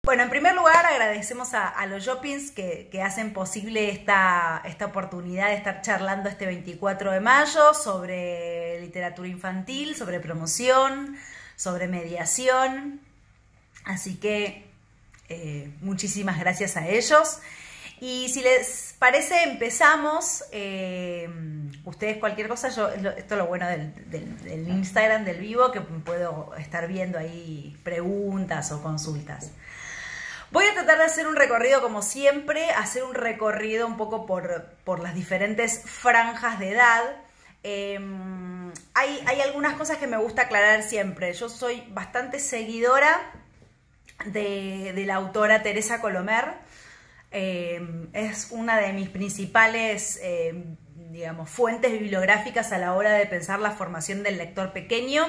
Bueno, en primer lugar agradecemos a los Jopins que hacen posible esta oportunidad de estar charlando este 24 de mayo sobre literatura infantil, sobre promoción, sobre mediación. Así que muchísimas gracias a ellos. Y si les parece, empezamos. Ustedes cualquier cosa, esto es lo bueno del Instagram, del vivo, que puedo estar viendo ahí preguntas o consultas. Voy a tratar de hacer un recorrido como siempre, hacer un recorrido un poco por las diferentes franjas de edad. Hay algunas cosas que me gusta aclarar siempre. Yo soy bastante seguidora de la autora Teresa Colomer. Es una de mis principales, digamos, fuentes bibliográficas a la hora de pensar la formación del lector pequeño.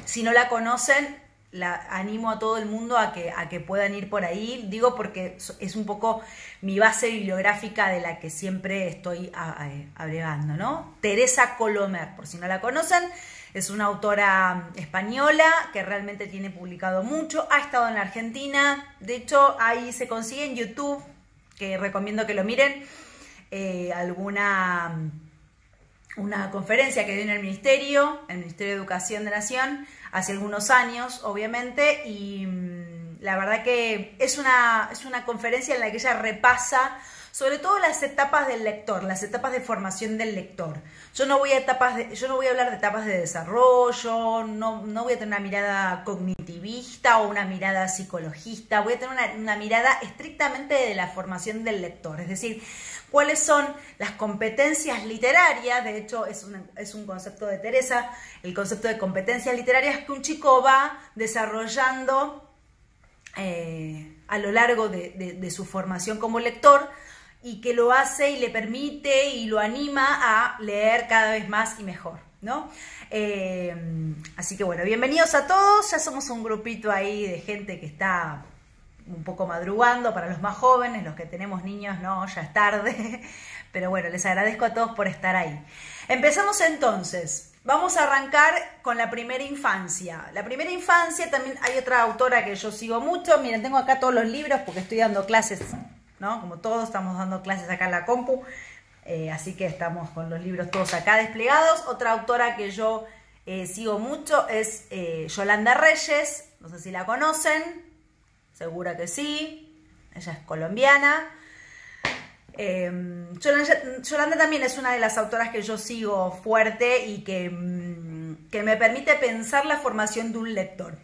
Si no la conocen, la animo a todo el mundo a que puedan ir por ahí. Digo porque es un poco mi base bibliográfica de la que siempre estoy abrevando, ¿no? Teresa Colomer, por si no la conocen, es una autora española que realmente tiene publicado mucho, ha estado en la Argentina, de hecho ahí se consigue en YouTube, que recomiendo que lo miren, una conferencia que dio en el Ministerio de Educación de Nación, hace algunos años, obviamente, y la verdad que es una conferencia en la que ella repasa sobre todo las etapas del lector, las etapas de formación del lector. Yo no voy a hablar de etapas de desarrollo, no voy a tener una mirada cognitivista o una mirada psicologista, voy a tener una mirada estrictamente de la formación del lector, es decir, cuáles son las competencias literarias. De hecho es un concepto de Teresa, el concepto de competencias literarias que un chico va desarrollando a lo largo de su formación como lector, y que lo hace y le permite y lo anima a leer cada vez más y mejor, ¿no? Así que bueno, bienvenidos a todos. Ya somos un grupito ahí de gente que está un poco madrugando. Para los más jóvenes, los que tenemos niños, no, ya es tarde. Pero bueno, les agradezco a todos por estar ahí. Empezamos entonces. Vamos a arrancar con la primera infancia. La primera infancia, también hay otra autora que yo sigo mucho. Miren, tengo acá todos los libros porque estoy dando clases, ¿no? Como todos estamos dando clases acá en la compu, así que estamos con los libros todos acá desplegados. Otra autora que yo sigo mucho es Yolanda Reyes, no sé si la conocen, segura que sí, ella es colombiana. Yolanda también es una de las autoras que yo sigo fuerte y que me permite pensar la formación de un lector.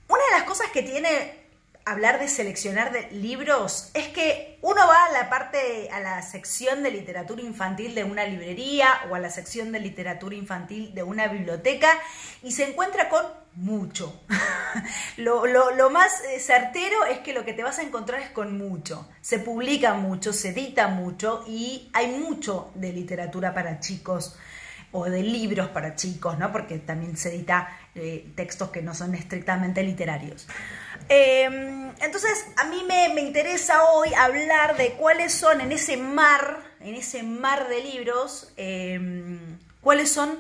Una de las cosas que tiene hablar de seleccionar de libros es que uno va a la sección de literatura infantil de una librería o a la sección de literatura infantil de una biblioteca y se encuentra con mucho. Lo más certero es que lo que te vas a encontrar es con mucho. Se publica mucho, se edita mucho y hay mucho de literatura para chicos o de libros para chicos, ¿no? Porque también se edita textos que no son estrictamente literarios. Entonces, a mí me interesa hoy hablar de cuáles son en ese mar de libros, cuáles son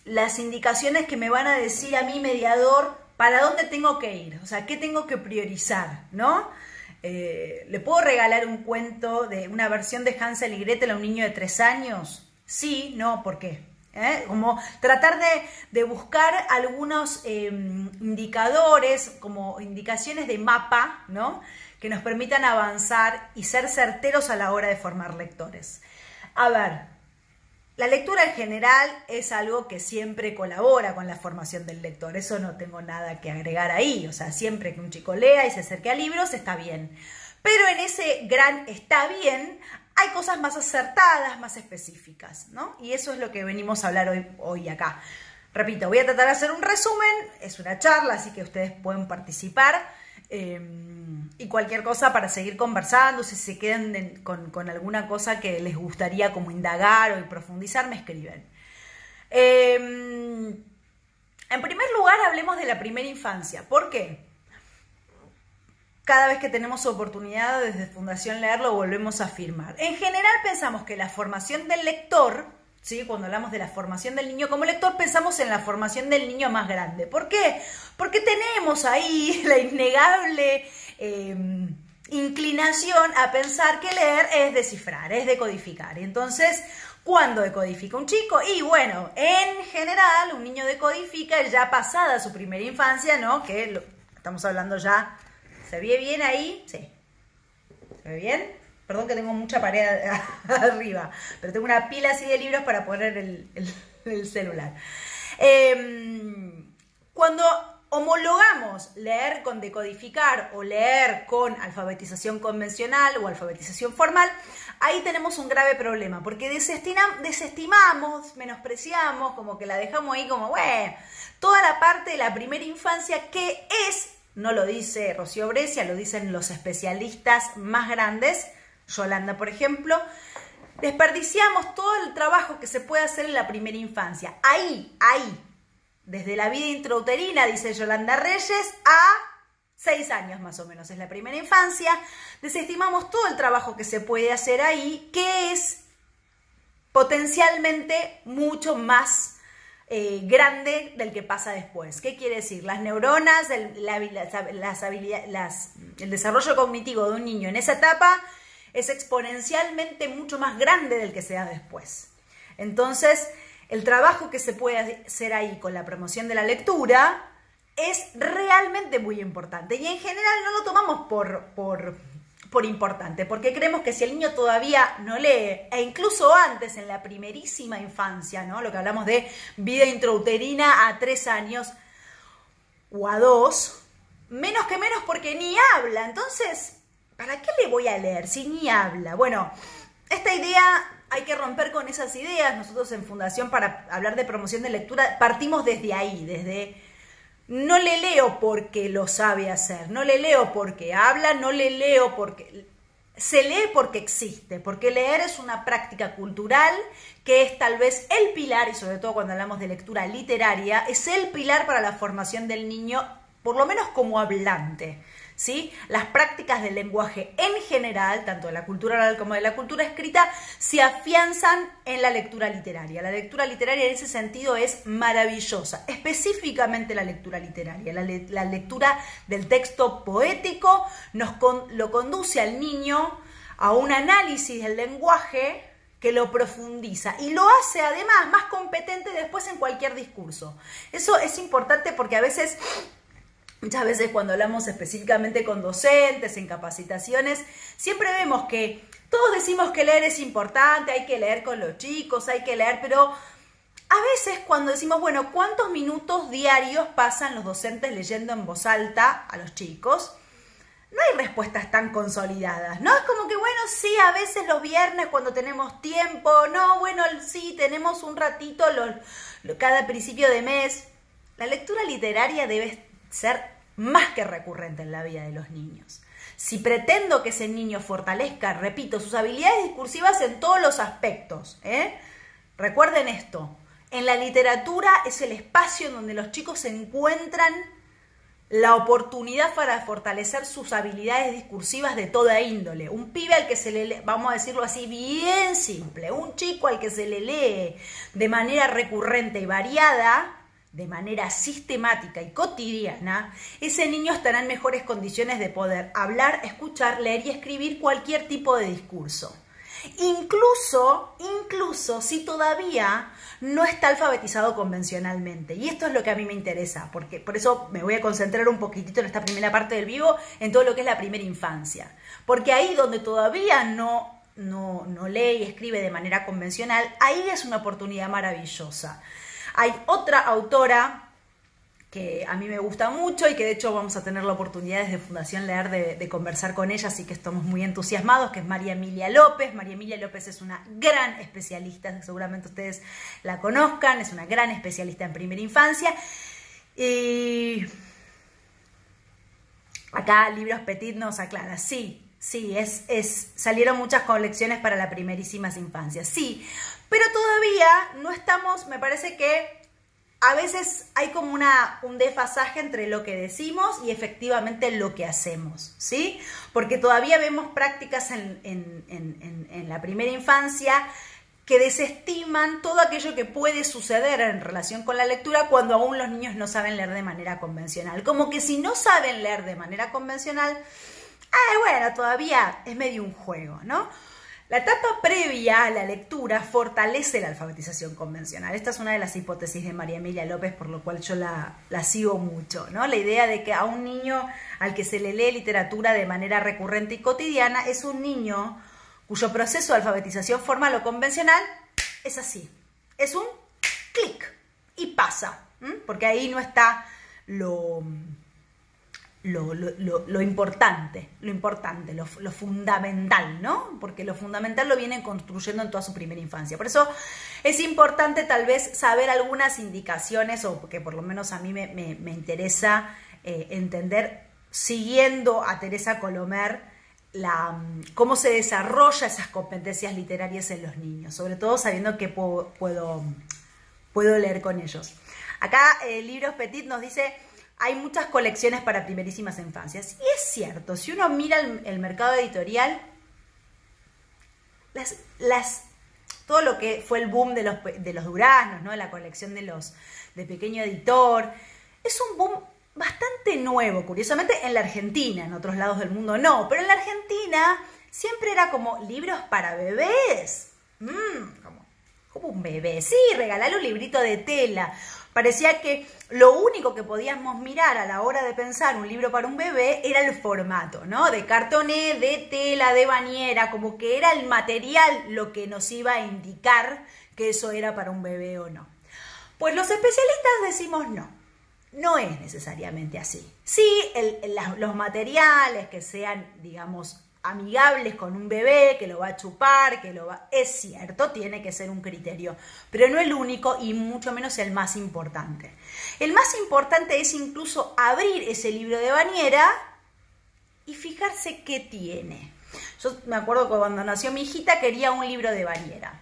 las indicaciones que me van a decir a mí, mediador, para dónde tengo que ir, o sea, qué tengo que priorizar, ¿no? ¿Le puedo regalar un cuento de una versión de Hansel y Gretel a un niño de 3 años? Sí, no, ¿por qué? Como tratar de buscar algunos indicadores, como indicaciones de mapa, ¿no? Que nos permitan avanzar y ser certeros a la hora de formar lectores. A ver, la lectura en general es algo que siempre colabora con la formación del lector, eso no tengo nada que agregar ahí, o sea, siempre que un chico lea y se acerque a libros está bien, pero en ese gran está bien hay cosas más acertadas, más específicas, ¿no? Y eso es lo que venimos a hablar hoy acá. Repito, voy a tratar de hacer un resumen, es una charla, así que ustedes pueden participar y cualquier cosa para seguir conversando, si se quedan con alguna cosa que les gustaría como indagar o profundizar, me escriben. En primer lugar, hablemos de la primera infancia. ¿Por qué? Cada vez que tenemos oportunidad desde Fundación Leer lo volvemos a afirmar. En general pensamos que la formación del lector ¿sí? Cuando hablamos de la formación del niño como lector, pensamos en la formación del niño más grande. ¿Por qué? Porque tenemos ahí la innegable inclinación a pensar que leer es descifrar, es decodificar. Entonces, ¿cuándo decodifica un chico? Y bueno, en general, un niño decodifica ya pasada su primera infancia, ¿no? Estamos hablando ya. ¿Se ve bien ahí? Sí. ¿Se ve bien? Perdón que tengo mucha pared arriba, pero tengo una pila así de libros para poner el celular. Cuando homologamos leer con decodificar o leer con alfabetización convencional o alfabetización formal, ahí tenemos un grave problema, porque desestimamos, menospreciamos, como que la dejamos ahí como, bueno, toda la parte de la primera infancia que es, no lo dice Rocío Brescia, lo dicen los especialistas más grandes, Yolanda, por ejemplo, desperdiciamos todo el trabajo que se puede hacer en la primera infancia. Ahí, desde la vida intrauterina, dice Yolanda Reyes, a 6 años más o menos es la primera infancia, desestimamos todo el trabajo que se puede hacer ahí, que es potencialmente mucho más grande del que pasa después. ¿Qué quiere decir? Las neuronas, el desarrollo cognitivo de un niño en esa etapa es exponencialmente mucho más grande del que se da después. Entonces, el trabajo que se puede hacer ahí con la promoción de la lectura es realmente muy importante. Y en general no lo tomamos por importante, porque creemos que si el niño todavía no lee, e incluso antes, en la primerísima infancia, ¿no? Lo que hablamos de vida intrauterina a 3 años o a 2, menos que menos porque ni habla. Entonces, ¿para qué le voy a leer si ni habla? Bueno, esta idea hay que romper con esas ideas. Nosotros en Fundación, para hablar de promoción de lectura, partimos desde ahí, desde no le leo porque lo sabe hacer, no le leo porque habla, no le leo porque... Se lee porque existe, porque leer es una práctica cultural que es tal vez el pilar, y sobre todo cuando hablamos de lectura literaria, es el pilar para la formación del niño, por lo menos como hablante, ¿sí? Las prácticas del lenguaje en general, tanto de la cultura oral como de la cultura escrita, se afianzan en la lectura literaria. La lectura literaria en ese sentido es maravillosa, específicamente la lectura literaria. La lectura del texto poético lo conduce al niño a un análisis del lenguaje que lo profundiza y lo hace además más competente después en cualquier discurso. Eso es importante porque muchas veces cuando hablamos específicamente con docentes, en capacitaciones, siempre vemos que todos decimos que leer es importante, hay que leer con los chicos, hay que leer, pero a veces cuando decimos, bueno, ¿cuántos minutos diarios pasan los docentes leyendo en voz alta a los chicos? No hay respuestas tan consolidadas, ¿no? Es como que, bueno, sí, a veces los viernes cuando tenemos tiempo, no, bueno, sí, tenemos un ratito cada principio de mes. La lectura literaria debe ser más que recurrente en la vida de los niños. Si pretendo que ese niño fortalezca, repito, sus habilidades discursivas en todos los aspectos, recuerden esto, en la literatura es el espacio en donde los chicos encuentran la oportunidad para fortalecer sus habilidades discursivas de toda índole. Un pibe al que se le lee, vamos a decirlo así, bien simple, un chico al que se le lee de manera recurrente y variada, de manera sistemática y cotidiana, ese niño estará en mejores condiciones de poder hablar, escuchar, leer y escribir cualquier tipo de discurso. Incluso si todavía no está alfabetizado convencionalmente. Y esto es lo que a mí me interesa, porque por eso me voy a concentrar un poquitito en esta primera parte del vivo, en todo lo que es la primera infancia. Porque ahí donde todavía no lee y escribe de manera convencional, ahí es una oportunidad maravillosa. Hay otra autora que a mí me gusta mucho y que de hecho vamos a tener la oportunidad desde Fundación Leer de conversar con ella, así que estamos muy entusiasmados, que es María Emilia López. María Emilia López es una gran especialista, seguramente ustedes la conozcan, es una gran especialista en primera infancia. Y acá Libros Petit nos aclara, sí, salieron muchas colecciones para las primerísimas infancias, sí, pero todavía no estamos, me parece que a veces hay como un desfasaje entre lo que decimos y efectivamente lo que hacemos, ¿sí? Porque todavía vemos prácticas en la primera infancia que desestiman todo aquello que puede suceder en relación con la lectura cuando aún los niños no saben leer de manera convencional. Como que si no saben leer de manera convencional, bueno, todavía es medio un juego, ¿no? La etapa previa a la lectura fortalece la alfabetización convencional. Esta es una de las hipótesis de María Emilia López, por lo cual yo la sigo mucho, ¿no? La idea de que a un niño al que se le lee literatura de manera recurrente y cotidiana es un niño cuyo proceso de alfabetización formal o convencional es así. Es un clic y pasa, porque ahí no está lo importante, lo fundamental, ¿no? Porque lo fundamental lo vienen construyendo en toda su primera infancia. Por eso es importante tal vez saber algunas indicaciones, o que por lo menos a mí me interesa entender, siguiendo a Teresa Colomer, cómo se desarrolla esas competencias literarias en los niños, sobre todo sabiendo que puedo leer con ellos. Acá Libros Petit nos dice: hay muchas colecciones para primerísimas infancias. Y es cierto, si uno mira el mercado editorial, todo lo que fue el boom de los duraznos, ¿no? La colección de Pequeño Editor, es un boom bastante nuevo, curiosamente en la Argentina, en otros lados del mundo no, pero en la Argentina siempre era como libros para bebés. Como un bebé, sí, regalarle un librito de tela. Parecía que lo único que podíamos mirar a la hora de pensar un libro para un bebé era el formato, ¿no? De cartoné, de tela, de bañera, como que era el material lo que nos iba a indicar que eso era para un bebé o no. Pues los especialistas decimos no es necesariamente así. Sí, los materiales que sean, digamos, amigables con un bebé, que lo va a chupar, es cierto, tiene que ser un criterio, pero no el único y mucho menos el más importante. El más importante es incluso abrir ese libro de bañera y fijarse qué tiene. Yo me acuerdo que cuando nació mi hijita quería un libro de bañera.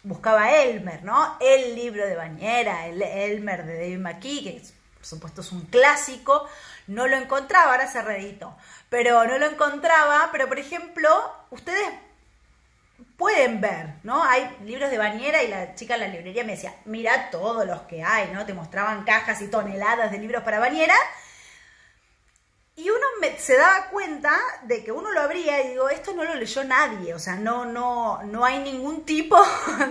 Buscaba Elmer, ¿no? El libro de bañera, el Elmer de David McKee, que por supuesto es un clásico. No lo encontraba, ahora se reeditó, pero no lo encontraba. Pero por ejemplo, ustedes pueden ver, ¿no? Hay libros de bañera y la chica en la librería me decía: mira todos los que hay, ¿no? Te mostraban cajas y toneladas de libros para bañera. Y uno se daba cuenta de que uno lo abría y digo, esto no lo leyó nadie, o sea, no hay ningún tipo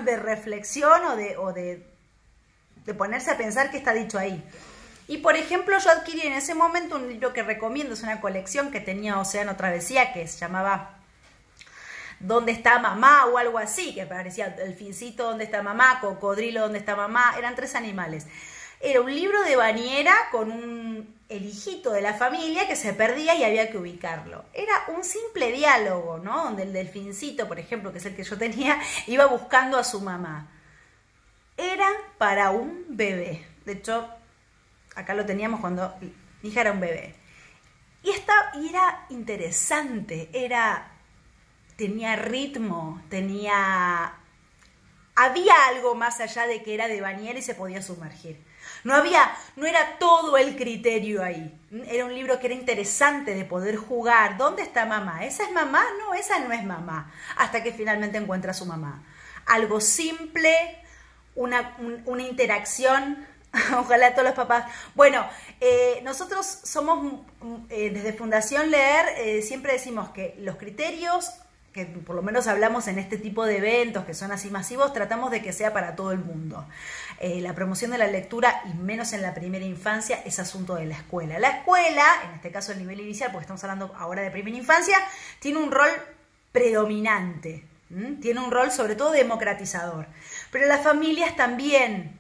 de reflexión o de ponerse a pensar qué está dicho ahí. Y por ejemplo, yo adquirí en ese momento un libro que recomiendo, es una colección que tenía Océano Travesía, que se llamaba ¿Dónde está mamá? O algo así, que parecía Delfincito, ¿dónde está mamá? Cocodrilo, ¿dónde está mamá? Eran 3 animales. Era un libro de bañera con el hijito de la familia que se perdía y había que ubicarlo. Era un simple diálogo, ¿no? Donde el delfincito, por ejemplo, que es el que yo tenía, iba buscando a su mamá. Era para un bebé. De hecho, acá lo teníamos cuando mi hija era un bebé. Y era interesante, tenía ritmo, había algo más allá de que era de bañera y se podía sumergir. No era todo el criterio ahí. Era un libro que era interesante de poder jugar. ¿Dónde está mamá? ¿Esa es mamá? No, esa no es mamá. Hasta que finalmente encuentra a su mamá. Algo simple, una interacción. Ojalá todos los papás. Bueno, nosotros somos, desde Fundación Leer, siempre decimos que los criterios, que por lo menos hablamos en este tipo de eventos que son así masivos, tratamos de que sea para todo el mundo. La promoción de la lectura, y menos en la primera infancia, es asunto de la escuela. La escuela, en este caso el nivel inicial, porque estamos hablando ahora de primera infancia, tiene un rol predominante, tiene un rol sobre todo democratizador, pero las familias también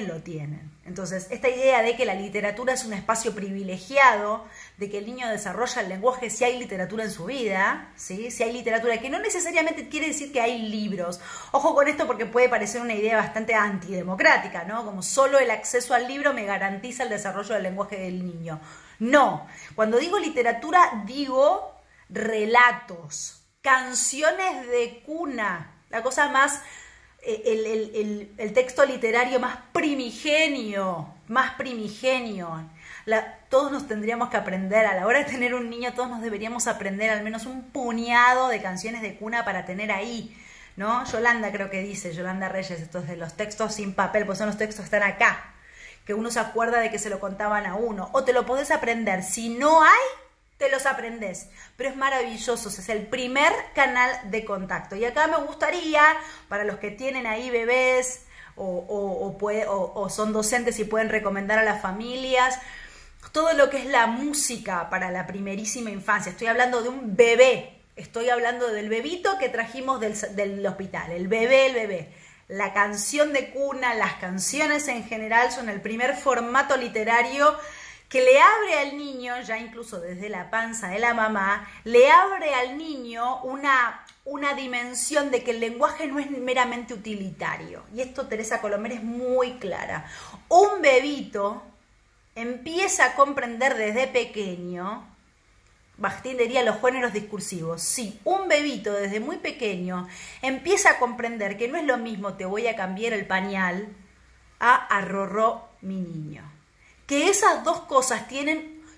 lo tienen. Entonces, esta idea de que la literatura es un espacio privilegiado, de que el niño desarrolla el lenguaje si hay literatura en su vida, ¿sí? Si hay literatura, que no necesariamente quiere decir que hay libros. Ojo con esto porque puede parecer una idea bastante antidemocrática, ¿no? Como solo el acceso al libro me garantiza el desarrollo del lenguaje del niño. No, cuando digo literatura digo relatos, canciones de cuna, la cosa más... El texto literario más primigenio. Todos nos tendríamos que aprender, a la hora de tener un niño, todos nos deberíamos aprender al menos un puñado de canciones de cuna para tener ahí, ¿no? Yolanda creo que dice, Yolanda Reyes, estos de los textos sin papel, pues son los textos que están acá, que uno se acuerda de que se lo contaban a uno, o te lo podés aprender, si no hay, te los aprendés, pero es maravilloso, es el primer canal de contacto. Y acá me gustaría, para los que tienen ahí bebés, o son docentes y pueden recomendar a las familias, todo lo que es la música para la primerísima infancia. Estoy hablando de un bebé, estoy hablando del bebito que trajimos del hospital, el bebé. La canción de cuna, las canciones en general son el primer formato literario que le abre al niño, ya incluso desde la panza de la mamá, le abre al niño una dimensión de que el lenguaje no es meramente utilitario. Y esto Teresa Colomer es muy clara. Un bebito empieza a comprender desde pequeño, Bakhtin diría los géneros discursivos. Sí, un bebito desde muy pequeño empieza a comprender que no es lo mismo te voy a cambiar el pañal a Rorró mi niño. Que esas dos cosas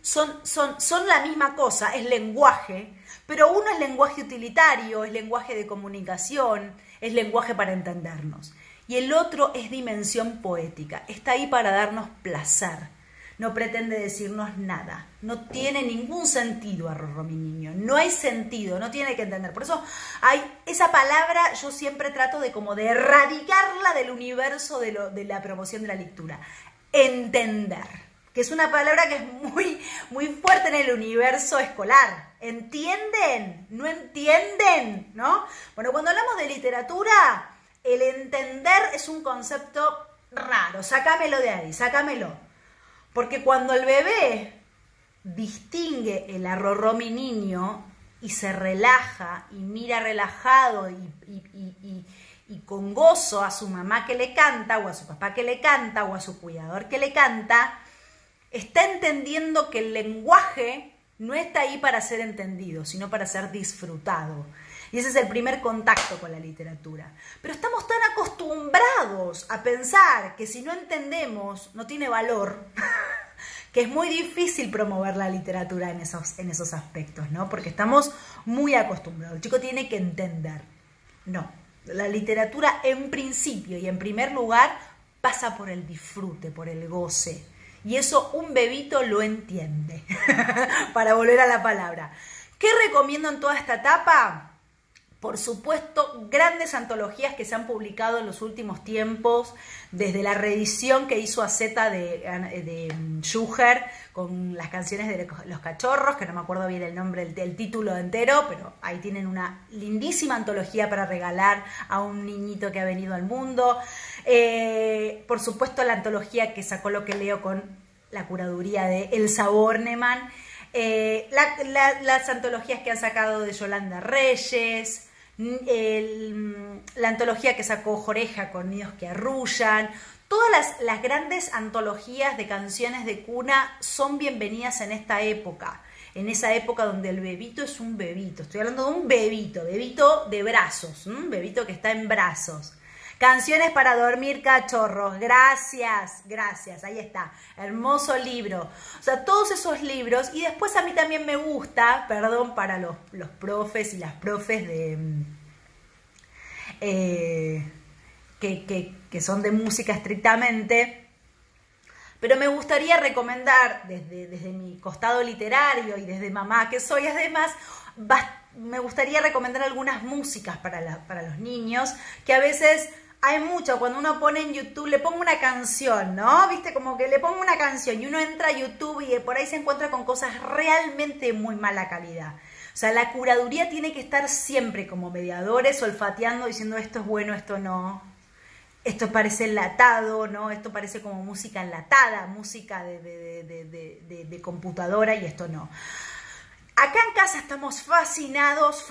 son la misma cosa, es lenguaje, pero uno es lenguaje utilitario, es lenguaje de comunicación, es lenguaje para entendernos. Y el otro es dimensión poética, está ahí para darnos placer. No pretende decirnos nada, no tiene ningún sentido a Rorró mi niño, no hay sentido, no tiene que entender. Por eso esa palabra yo siempre trato de erradicarla del universo de la promoción de la lectura. Entender, que es una palabra que es muy fuerte en el universo escolar. ¿Entienden? ¿No entienden? ¿No? Bueno, cuando hablamos de literatura, el entender es un concepto raro, sácamelo de ahí, sácamelo. Porque cuando el bebé distingue el Rorró mi niño y se relaja y mira relajado y con gozo a su mamá que le canta o a su papá que le canta o a su cuidador que le canta, está entendiendo que el lenguaje no está ahí para ser entendido, sino para ser disfrutado. Y ese es el primer contacto con la literatura. Pero estamos tan acostumbrados a pensar que si no entendemos no tiene valor, que es muy difícil promover la literatura en esos aspectos, ¿no? Porque estamos muy acostumbrados. El chico tiene que entender. No, la literatura en principio y en primer lugar pasa por el disfrute, por el goce. Y eso un bebito lo entiende, para volver a la palabra. ¿Qué recomiendo en toda esta etapa? Por supuesto, grandes antologías que se han publicado en los últimos tiempos, desde la reedición que hizo Azeta de Schuher con las canciones de Los Cachorros, que no me acuerdo bien el nombre, el título entero, pero ahí tienen una lindísima antología para regalar a un niñito que ha venido al mundo. Por supuesto, la antología que sacó Lo que leo con la curaduría de Elsa Bornemann. Las antologías que han sacado de Yolanda Reyes, la antología que sacó Joreja con Nidos que arrullan. Todas las grandes antologías de canciones de cuna son bienvenidas en esta época, en esa época donde el bebito es un bebito. Estoy hablando de un bebito de brazos, un bebito que está en brazos. Canciones para dormir cachorros, gracias, ahí está, hermoso libro. O sea, todos esos libros, y después a mí también me gusta, perdón para los profes y las profes que son de música estrictamente, pero me gustaría recomendar desde mi costado literario y desde mamá que soy además, me gustaría recomendar algunas músicas para los niños, que a veces hay mucho, cuando uno pone en YouTube, le pongo una canción, ¿no? ¿Viste? Como que le pongo una canción y uno entra a YouTube y por ahí se encuentra con cosas realmente muy mala calidad. O sea, la curaduría tiene que estar siempre como mediadores, olfateando, diciendo esto es bueno, esto no. Esto parece enlatado, ¿no? Esto parece como música enlatada, música de computadora y esto no. Acá en casa estamos fascinados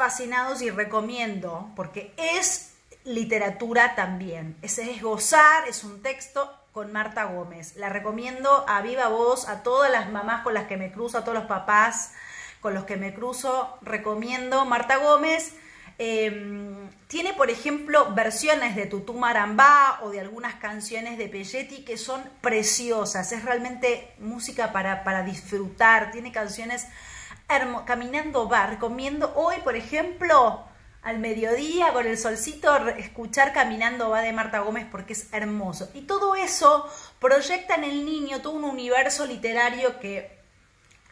y recomiendo, porque es literatura también. Ese es gozar, es un texto con Marta Gómez. La recomiendo a viva voz a todas las mamás con las que me cruzo, a todos los papás con los que me cruzo. Recomiendo Marta Gómez. Tiene, por ejemplo, versiones de Tutú Marambá o de algunas canciones de Pelletti que son preciosas. Es realmente música para disfrutar. Tiene canciones Caminando va. Recomiendo hoy, por ejemplo, al mediodía con el solcito, escuchar Caminando va de Marta Gómez porque es hermoso. Y todo eso proyecta en el niño todo un universo literario que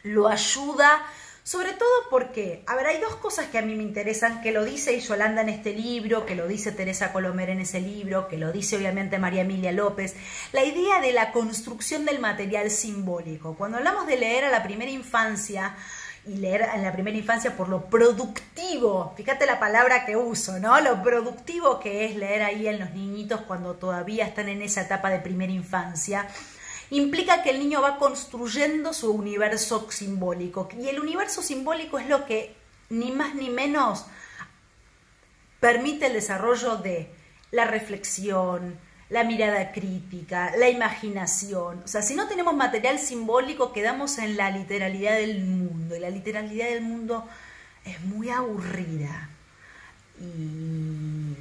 lo ayuda, sobre todo porque, a ver, hay dos cosas que a mí me interesan, que lo dice Yolanda en este libro, que lo dice Teresa Colomer en ese libro, que lo dice obviamente María Emilia López, la idea de la construcción del material simbólico. Cuando hablamos de leer a la primera infancia, y leer en la primera infancia por lo productivo, fíjate la palabra que uso, ¿no? Lo productivo que es leer ahí en los niñitos cuando todavía están en esa etapa de primera infancia, implica que el niño va construyendo su universo simbólico. Y el universo simbólico es lo que ni más ni menos permite el desarrollo de la reflexión, la mirada crítica, la imaginación. O sea, si no tenemos material simbólico, quedamos en la literalidad del mundo. Y la literalidad del mundo es muy aburrida y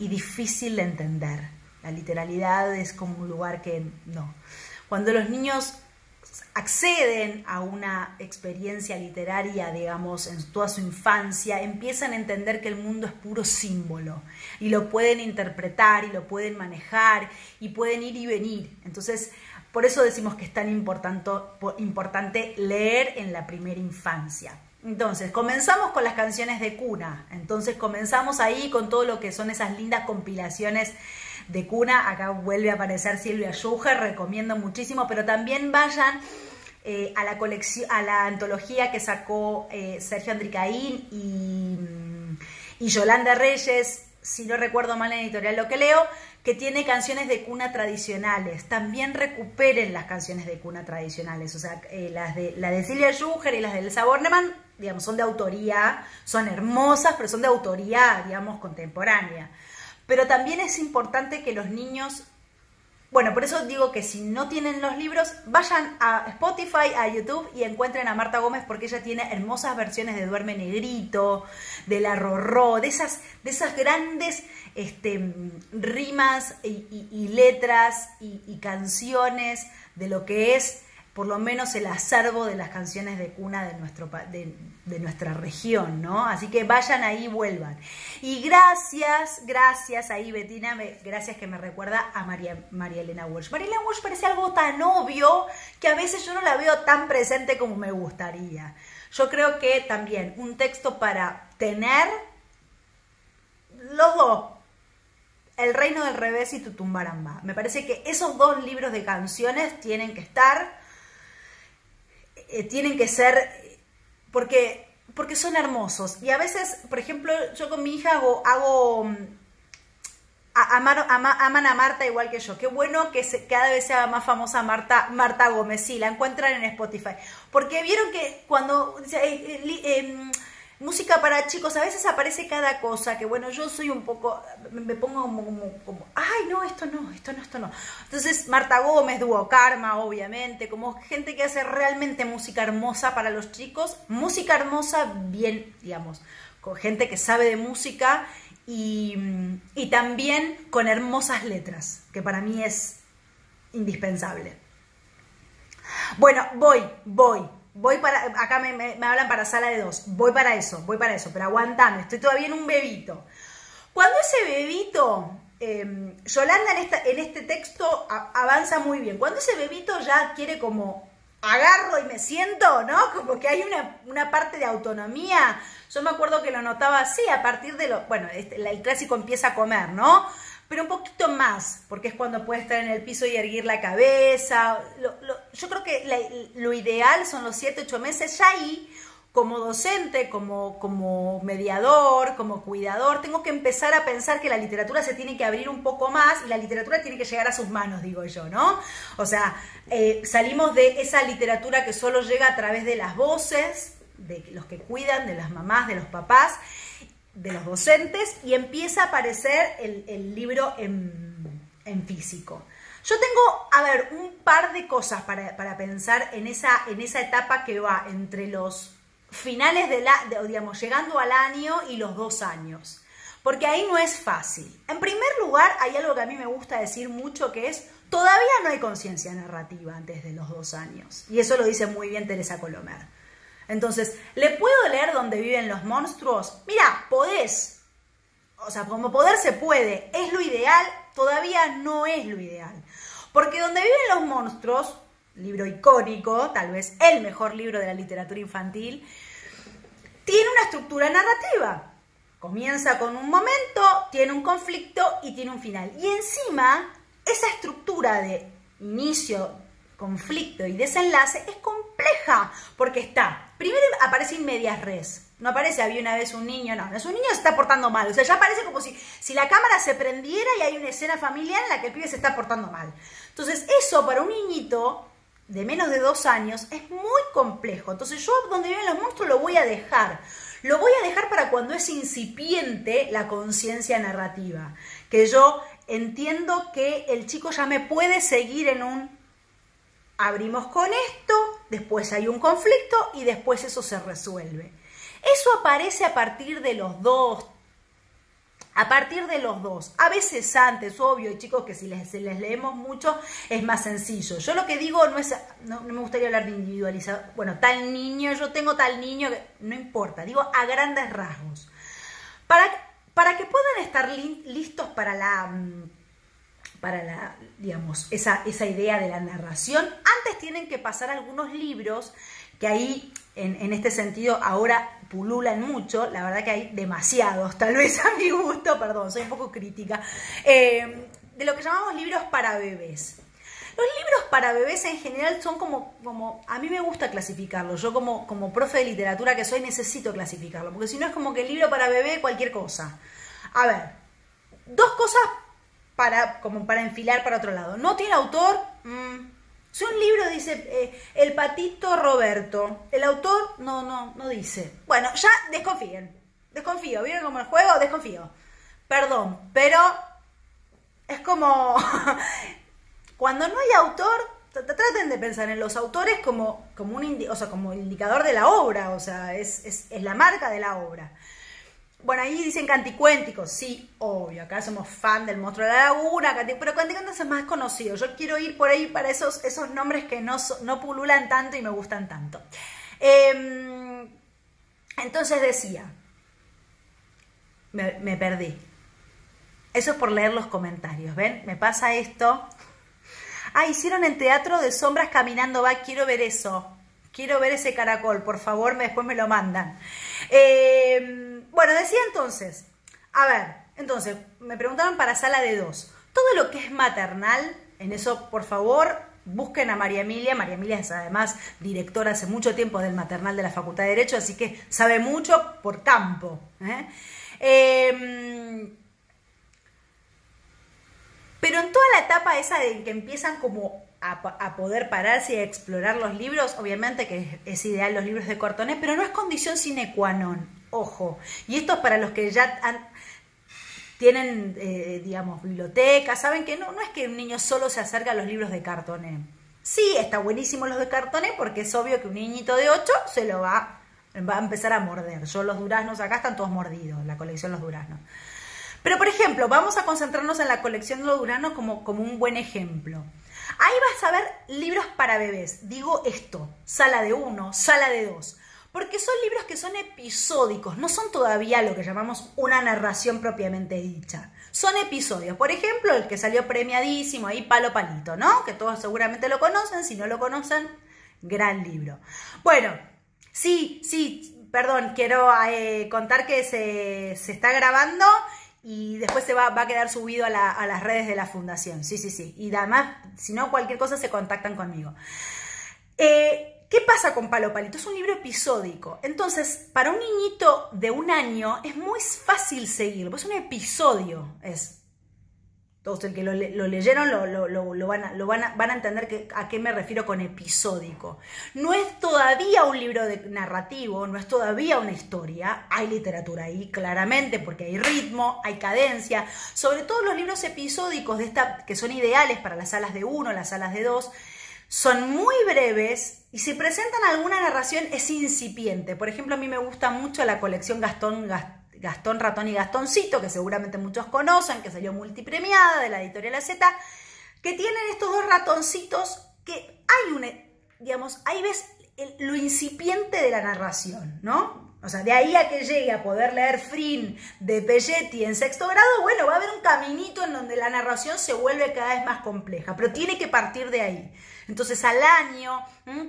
difícil de entender. La literalidad es como un lugar que no. Cuando los niños acceden a una experiencia literaria, digamos, en toda su infancia, empiezan a entender que el mundo es puro símbolo y lo pueden interpretar y lo pueden manejar y pueden ir y venir. Entonces, por eso decimos que es tan importante leer en la primera infancia. Entonces, comenzamos con las canciones de cuna. Entonces, comenzamos ahí con todo lo que son esas lindas compilaciones de cuna. Acá vuelve a aparecer Silvia Schuher, recomiendo muchísimo, pero también vayan a la colección, a la antología que sacó Sergio Andricaín y Yolanda Reyes, si no recuerdo mal en editorial Lo que leo, que tiene canciones de cuna tradicionales. También recuperen las canciones de cuna tradicionales, o sea, la de Silvia Schuher y las de Elsa Bornemann, digamos, son de autoría, son hermosas, pero son de autoría, digamos, contemporánea. Pero también es importante que los niños, bueno, por eso digo que si no tienen los libros, vayan a Spotify, a YouTube y encuentren a Marta Gómez, porque ella tiene hermosas versiones de Duerme Negrito, de La Rorró, de esas grandes rimas y letras y canciones de lo que es por lo menos el acervo de las canciones de cuna de nuestra región, ¿no? Así que vayan ahí y vuelvan. Y gracias ahí, Betina, gracias que me recuerda a María Elena Walsh. María Elena Walsh parece algo tan obvio que a veces yo no la veo tan presente como me gustaría. Yo creo que también un texto para tener los dos, El Reino del Revés y Tutumbarambá. Me parece que esos dos libros de canciones tienen que estar, tienen que ser, porque son hermosos. Y a veces, por ejemplo, yo con mi hija aman a Marta igual que yo. Qué bueno que cada vez sea más famosa Marta Gómez. Sí, la encuentran en Spotify. Porque vieron que cuando música para chicos, a veces aparece cada cosa, que bueno, yo soy un poco, me pongo como ay, no, esto no. Entonces, Marta Gómez, Dúo Karma, obviamente, como gente que hace realmente música hermosa para los chicos, música hermosa bien, digamos, con gente que sabe de música y también con hermosas letras, que para mí es indispensable. Bueno, voy para, acá me hablan para sala de 2, voy para eso, pero aguantame, estoy todavía en un bebito. Cuando ese bebito, Yolanda en este texto avanza muy bien, cuando ese bebito ya quiere como agarro y me siento, ¿no? Como que hay una parte de autonomía, yo me acuerdo que lo notaba así, a partir de bueno, el clásico empieza a comer, ¿no? Pero un poquito más, porque es cuando puede estar en el piso y erguir la cabeza. Yo creo que lo ideal son los 7, 8 meses. Ya ahí, como docente, como mediador, como cuidador, tengo que empezar a pensar que la literatura se tiene que abrir un poco más y la literatura tiene que llegar a sus manos, digo yo, ¿no? O sea, salimos de esa literatura que solo llega a través de las voces, de los que cuidan, de las mamás, de los papás, de los docentes, y empieza a aparecer el libro en físico. Yo tengo, a ver, un par de cosas para pensar en esa etapa que va entre los finales digamos, llegando al año y los 2 años. Porque ahí no es fácil. En primer lugar, hay algo que a mí me gusta decir mucho, que es, todavía no hay conciencia narrativa antes de los 2 años. Y eso lo dice muy bien Teresa Colomer. Entonces, ¿le puedo leer Donde viven los monstruos? Mira, podés. O sea, como poder se puede. ¿Es lo ideal? Todavía no es lo ideal. Porque Donde viven los monstruos, libro icónico, tal vez el mejor libro de la literatura infantil, tiene una estructura narrativa. Comienza con un momento, tiene un conflicto y tiene un final. Y encima, esa estructura de inicio, conflicto y desenlace es compleja, porque primero aparece in medias res. No aparece había una vez un niño, no, es un niño que se está portando mal. O sea, ya parece como si la cámara se prendiera y hay una escena familiar en la que el pibe se está portando mal. Entonces, eso para un niñito de menos de 2 años es muy complejo. Entonces, yo Donde viven los monstruos lo voy a dejar. Lo voy a dejar para cuando es incipiente la conciencia narrativa. Que yo entiendo que el chico ya me puede seguir en un abrimos con esto, después hay un conflicto y después eso se resuelve. Eso aparece a partir de los 2. A partir de los 2. A veces antes, obvio, y chicos, que si les leemos mucho es más sencillo. Yo lo que digo no me gustaría hablar de individualizado. Bueno, tal niño, yo tengo tal niño, no importa. Digo a grandes rasgos. Para que puedan estar listos para digamos, esa idea de la narración, antes tienen que pasar algunos libros que ahí, en este sentido, ahora pululan mucho. La verdad que hay demasiados, tal vez a mi gusto, perdón, soy un poco crítica, de lo que llamamos libros para bebés. Los libros para bebés en general son como a mí me gusta clasificarlos. Yo como profe de literatura que soy necesito clasificarlo, porque si no es como que el libro para bebé cualquier cosa. A ver, 2 cosas como para enfilar para otro lado. ¿No tiene autor? Si un libro dice El patito Roberto, el autor no dice. Bueno, ya desconfío. ¿Vieron como el juego? Desconfío. Perdón, pero es como cuando no hay autor, traten de pensar en los autores como como indicador de la obra, o sea, es la marca de la obra. Bueno, ahí dicen Canticuénticos, sí, obvio, acá somos fan del Monstruo de la Laguna, pero Canticuénticos es más conocido. Yo quiero ir por ahí para esos nombres que no pululan tanto y me gustan tanto. Entonces decía, me perdí. Eso es por leer los comentarios, ¿ven? Me pasa esto. Hicieron en Teatro de Sombras Caminando Va, quiero ver eso. Quiero ver ese caracol, por favor, después me lo mandan. Bueno, decía entonces, entonces, me preguntaron para sala de 2. Todo lo que es maternal, en eso, por favor, busquen a María Emilia. María Emilia es además directora hace mucho tiempo del maternal de la Facultad de Derecho, así que sabe mucho por campo. Pero en toda la etapa esa de que empiezan como a poder pararse y a explorar los libros, obviamente que es ideal los libros de Cortoné, pero no es condición sine qua non, ojo. Y esto es para los que ya tienen, digamos, bibliotecas, saben que no es que un niño solo se acerca a los libros de Cartoné. Sí, está buenísimo los de Cartoné porque es obvio que un niñito de 8 se lo va a empezar a morder. Los duraznos acá están todos mordidos, la colección Los Duraznos. Pero, por ejemplo, vamos a concentrarnos en la colección de Los Duraznos como un buen ejemplo. Ahí vas a ver libros para bebés. Digo esto, sala de 1, sala de 2. Porque son libros que son episódicos, no son todavía lo que llamamos una narración propiamente dicha. Son episodios. Por ejemplo, el que salió premiadísimo ahí, Palo Palito, ¿no? Que todos seguramente lo conocen. Si no lo conocen, gran libro. Bueno, sí, perdón, quiero contar que se está grabando y después se va a quedar subido a las redes de la fundación. Sí. Y además, si no, cualquier cosa se contactan conmigo. ¿Qué pasa con Palo Palito? Es un libro episódico. Entonces, para un niñito de 1 año es muy fácil seguirlo. Pues es un episodio. Todos el que lo leyeron van a entender a qué me refiero con episódico. No es todavía un libro narrativo, no es todavía una historia. Hay literatura ahí, claramente, porque hay ritmo, hay cadencia. Sobre todo los libros episódicos que son ideales para las salas de 1, las salas de 2, son muy breves y si presentan alguna narración es incipiente. Por ejemplo, a mí me gusta mucho la colección Gastón, Ratón y Gastoncito, que seguramente muchos conocen, que salió multipremiada de la editorial AZ, que tienen estos 2 ratoncitos que ahí ves lo incipiente de la narración, ¿no? O sea, de ahí a que llegue a poder leer Frin de Pelletti en sexto grado, bueno, va a haber un caminito en donde la narración se vuelve cada vez más compleja, pero tiene que partir de ahí. Entonces, al año,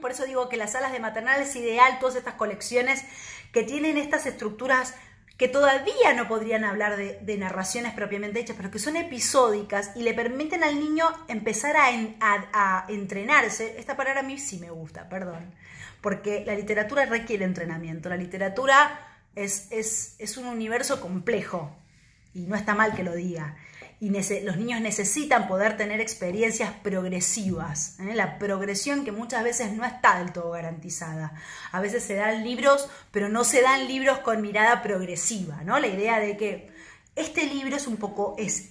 por eso digo que las salas de maternal es ideal, todas estas colecciones que tienen estas estructuras que todavía no podrían hablar de narraciones propiamente hechas, pero que son episódicas y le permiten al niño empezar a entrenarse. Esta palabra a mí sí me gusta, perdón, porque la literatura requiere entrenamiento. La literatura es un universo complejo y no está mal que lo diga. Y los niños necesitan poder tener experiencias progresivas, ¿eh? La progresión que muchas veces no está del todo garantizada. A veces se dan libros, pero no se dan libros con mirada progresiva, ¿no? La idea de que este libro es un poco, es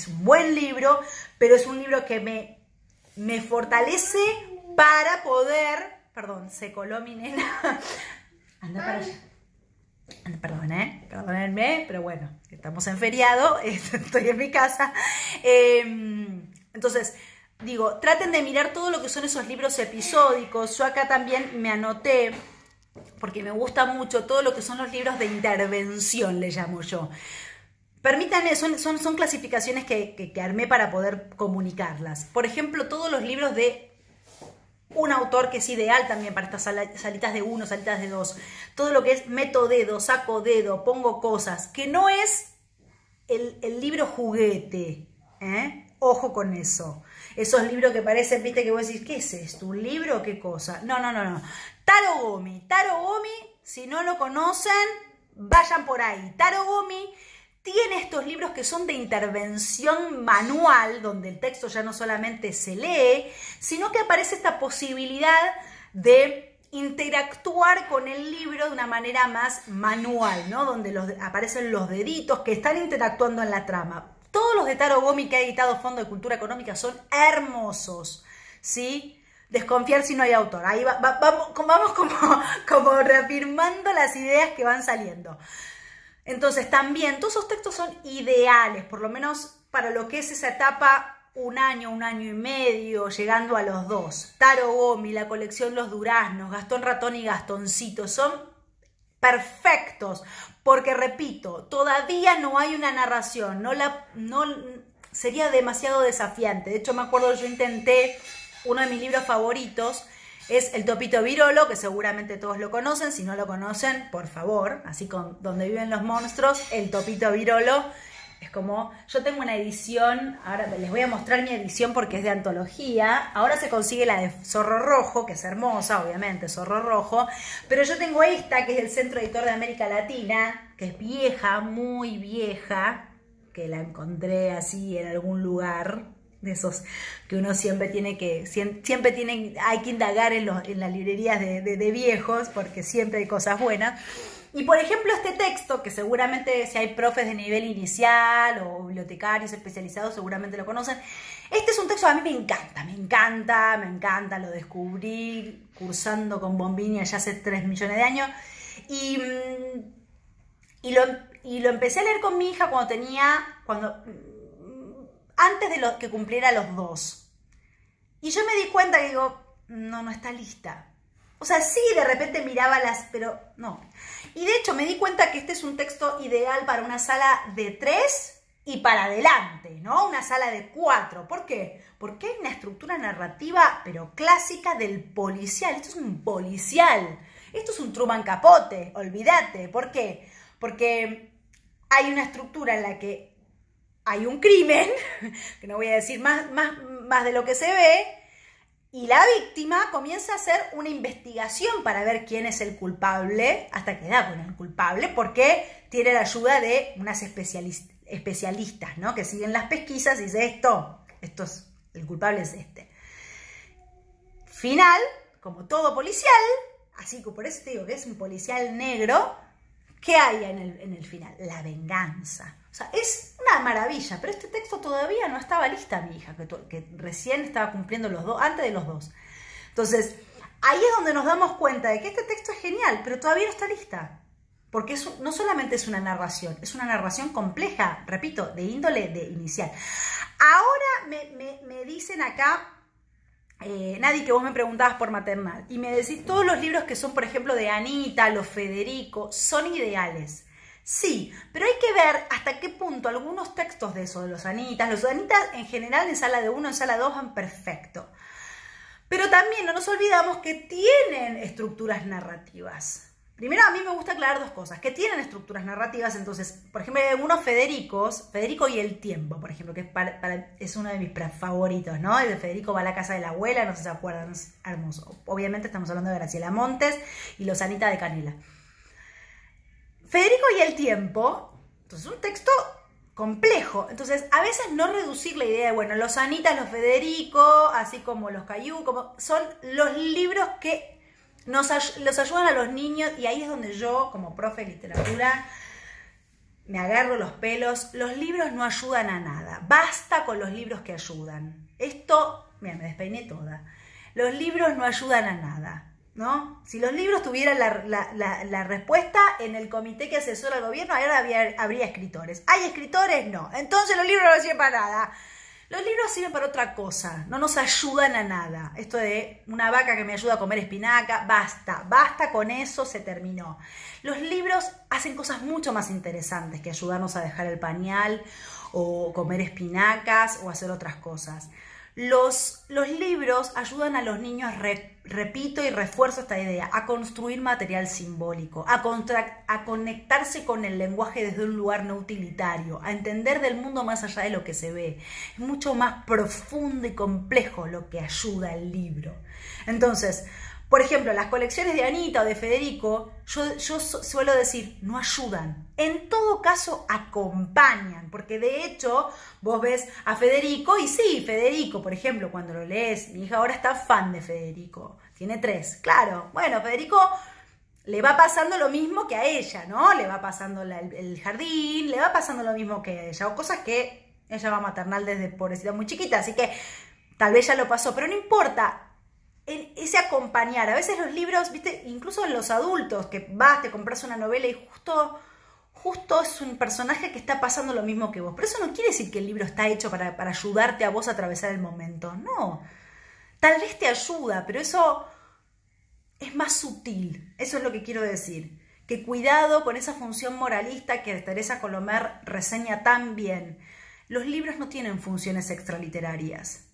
un buen libro, pero es un libro que me fortalece para poder, perdón, se coló mi nena, anda para allá. Perdón, perdónenme, pero bueno, estamos en feriado, estoy en mi casa. Entonces, digo, traten de mirar todo lo que son esos libros episódicos. Yo acá también me anoté, porque me gusta mucho, todo lo que son los libros de intervención, le llamo yo. Permítanme, son clasificaciones que armé para poder comunicarlas. Por ejemplo, todos los libros de un autor que es ideal también para estas salitas de 1, salitas de 2. Todo lo que es meto dedo, saco dedo, pongo cosas, que no es el libro juguete, ¿eh? Ojo con eso. Esos libros que parecen, viste, que vos decís, ¿qué es esto? ¿Un libro o qué cosa? No. Taro Gomi, si no lo conocen, vayan por ahí. Taro Gomi tiene estos libros que son de intervención manual, donde el texto ya no solamente se lee, sino que aparece esta posibilidad de interactuar con el libro de una manera más manual, ¿no? Donde aparecen los deditos que están interactuando en la trama. Todos los de Taro Gomi que ha editado Fondo de Cultura Económica son hermosos, ¿sí? Desconfiar si no hay autor. Ahí vamos como reafirmando las ideas que van saliendo. Entonces también todos esos textos son ideales, por lo menos para lo que es esa etapa, un año y medio, llegando a los 2. Taro Gomi, la colección Los Duraznos, Gastón Ratón y Gastoncito, son perfectos, porque repito, todavía no hay una narración, sería demasiado desafiante. De hecho, me acuerdo, yo intenté, uno de mis libros favoritos es El Topito Virolo, que seguramente todos lo conocen. Si no lo conocen, por favor, así con Donde Viven los Monstruos, El Topito Virolo. Es como, yo tengo una edición, ahora les voy a mostrar mi edición porque es de antología. Ahora se consigue la de Zorro Rojo, que es hermosa, obviamente, Zorro Rojo. Pero yo tengo esta, que es del Centro Editor de América Latina, que es vieja, muy vieja, que la encontré así en algún lugar de esos que uno siempre hay que indagar en las librerías de viejos, porque siempre hay cosas buenas. Y por ejemplo, este texto, que seguramente si hay profes de nivel inicial o bibliotecarios especializados seguramente lo conocen. Este es un texto que a mí me encanta, lo descubrí cursando con Bombini allá hace 3 millones de años. Y lo empecé a leer con mi hija antes de que cumpliera los 2. Y yo me di cuenta que digo, no está lista. O sea, sí, de repente miraba pero no. Y de hecho me di cuenta que este es un texto ideal para una sala de 3 y para adelante, ¿no? Una sala de 4. ¿Por qué? Porque hay una estructura narrativa, pero clásica del policial. Esto es un policial. Esto es un Truman Capote, olvídate. ¿Por qué? Porque hay una estructura en la que hay un crimen, que no voy a decir más de lo que se ve, y la víctima comienza a hacer una investigación para ver quién es el culpable, hasta que da con el culpable, porque tiene la ayuda de unas especialistas, ¿no? Que siguen las pesquisas y dice el culpable es este. Final, como todo policial, así que por eso te digo que es un policial negro, ¿qué hay en el final? La venganza. O sea, es una maravilla, pero este texto todavía no estaba lista, mi hija, que recién estaba cumpliendo los 2, antes de los 2. Entonces, ahí es donde nos damos cuenta de que este texto es genial, pero todavía no está lista. Porque no solamente es una narración compleja, repito, de índole de inicial. Ahora me dicen acá Nadie, que vos me preguntabas por maternal y me decís todos los libros que son, por ejemplo, de Anita, los Federico, son ideales. Sí, pero hay que ver hasta qué punto algunos textos de eso, de los Anitas en general en sala de 1, en sala 2 van perfecto. Pero también no nos olvidamos que tienen estructuras narrativas. Primero, a mí me gusta aclarar dos cosas, que tienen estructuras narrativas. Entonces, por ejemplo, hay algunos Federico y el tiempo, por ejemplo, que es uno de mis favoritos, ¿no? El de Federico va a la casa de la abuela, no sé si se acuerdan, es hermoso. Obviamente estamos hablando de Graciela Montes y los Anita de Canela. Federico y el tiempo, entonces un texto complejo. Entonces, a veces no reducir la idea de, bueno, los Anita, los Federico, así como los Caillou, como son los libros que los ayudan a los niños, y ahí es donde yo, como profe de literatura, me agarro los pelos. Los libros no ayudan a nada. Basta con los libros que ayudan. Esto, mira, me despeiné toda. Los libros no ayudan a nada, ¿no? Si los libros tuvieran la respuesta, en el comité que asesora al gobierno, ahora habría escritores. ¿Hay escritores? No. Entonces los libros no sirven para nada. Los libros sirven para otra cosa, no nos ayudan a nada. Esto de una vaca que me ayuda a comer espinaca, basta con eso, se terminó. Los libros hacen cosas mucho más interesantes que ayudarnos a dejar el pañal o comer espinacas o hacer otras cosas. Los libros ayudan a los niños, repito y refuerzo esta idea, a construir material simbólico, a conectarse con el lenguaje desde un lugar no utilitario, a entender del mundo más allá de lo que se ve. Es mucho más profundo y complejo lo que ayuda el libro. Entonces, por ejemplo, las colecciones de Anita o de Federico, yo suelo decir, no ayudan. En todo caso, acompañan, porque de hecho vos ves a Federico, y sí, Federico, por ejemplo, cuando lo lees, mi hija ahora está fan de Federico, tiene 3, claro, bueno, Federico le va pasando lo mismo que a ella, ¿no? Le va pasando el jardín, le va pasando lo mismo que a ella, o cosas que ella va a maternal desde pobrecita muy chiquita, así que tal vez ya lo pasó, pero no importa. En ese acompañar, a veces los libros, viste, incluso en los adultos, que vas, te compras una novela y justo es un personaje que está pasando lo mismo que vos. Pero eso no quiere decir que el libro está hecho para ayudarte a vos a atravesar el momento, no. Tal vez te ayuda, pero eso es más sutil, eso es lo que quiero decir. Que cuidado con esa función moralista que Teresa Colomer reseña tan bien. Los libros no tienen funciones extraliterarias.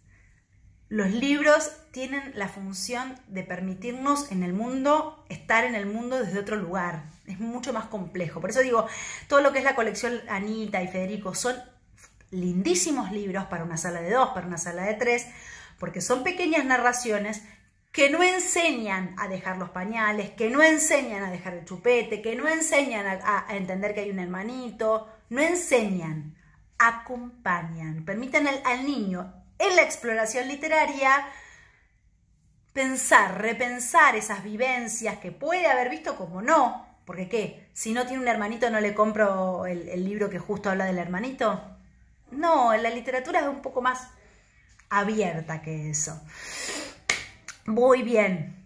Los libros tienen la función de permitirnos en el mundo, estar en el mundo desde otro lugar. Es mucho más complejo. Por eso digo, todo lo que es la colección Anita y Federico son lindísimos libros para una sala de 2, para una sala de 3, porque son pequeñas narraciones que no enseñan a dejar los pañales, que no enseñan a dejar el chupete, que no enseñan a entender que hay un hermanito, no enseñan, acompañan, permiten al niño en la exploración literaria repensar esas vivencias que puede haber visto como no, porque ¿qué? Si no tiene un hermanito no le compro el libro que justo habla del hermanito. No, la literatura es un poco más abierta que eso. Muy bien.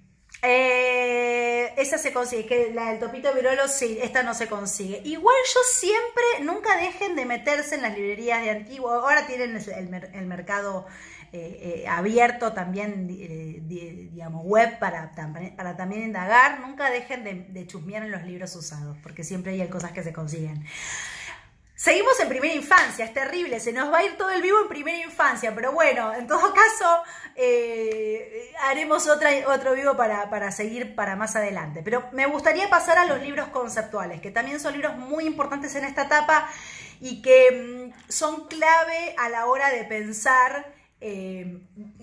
Esa se consigue, que la del Topito Virolo, sí, esta no se consigue. Igual yo siempre, nunca dejen de meterse en las librerías de antiguo. Ahora tienen el mercado abierto también, digamos, web para también indagar. Nunca dejen de chusmear en los libros usados, porque siempre hay cosas que se consiguen. Seguimos en primera infancia, es terrible, se nos va a ir todo el vivo en primera infancia, pero bueno, en todo caso haremos otro vivo para seguir para más adelante. Pero me gustaría pasar a los libros conceptuales, que también son libros muy importantes en esta etapa y que son clave a la hora de pensar,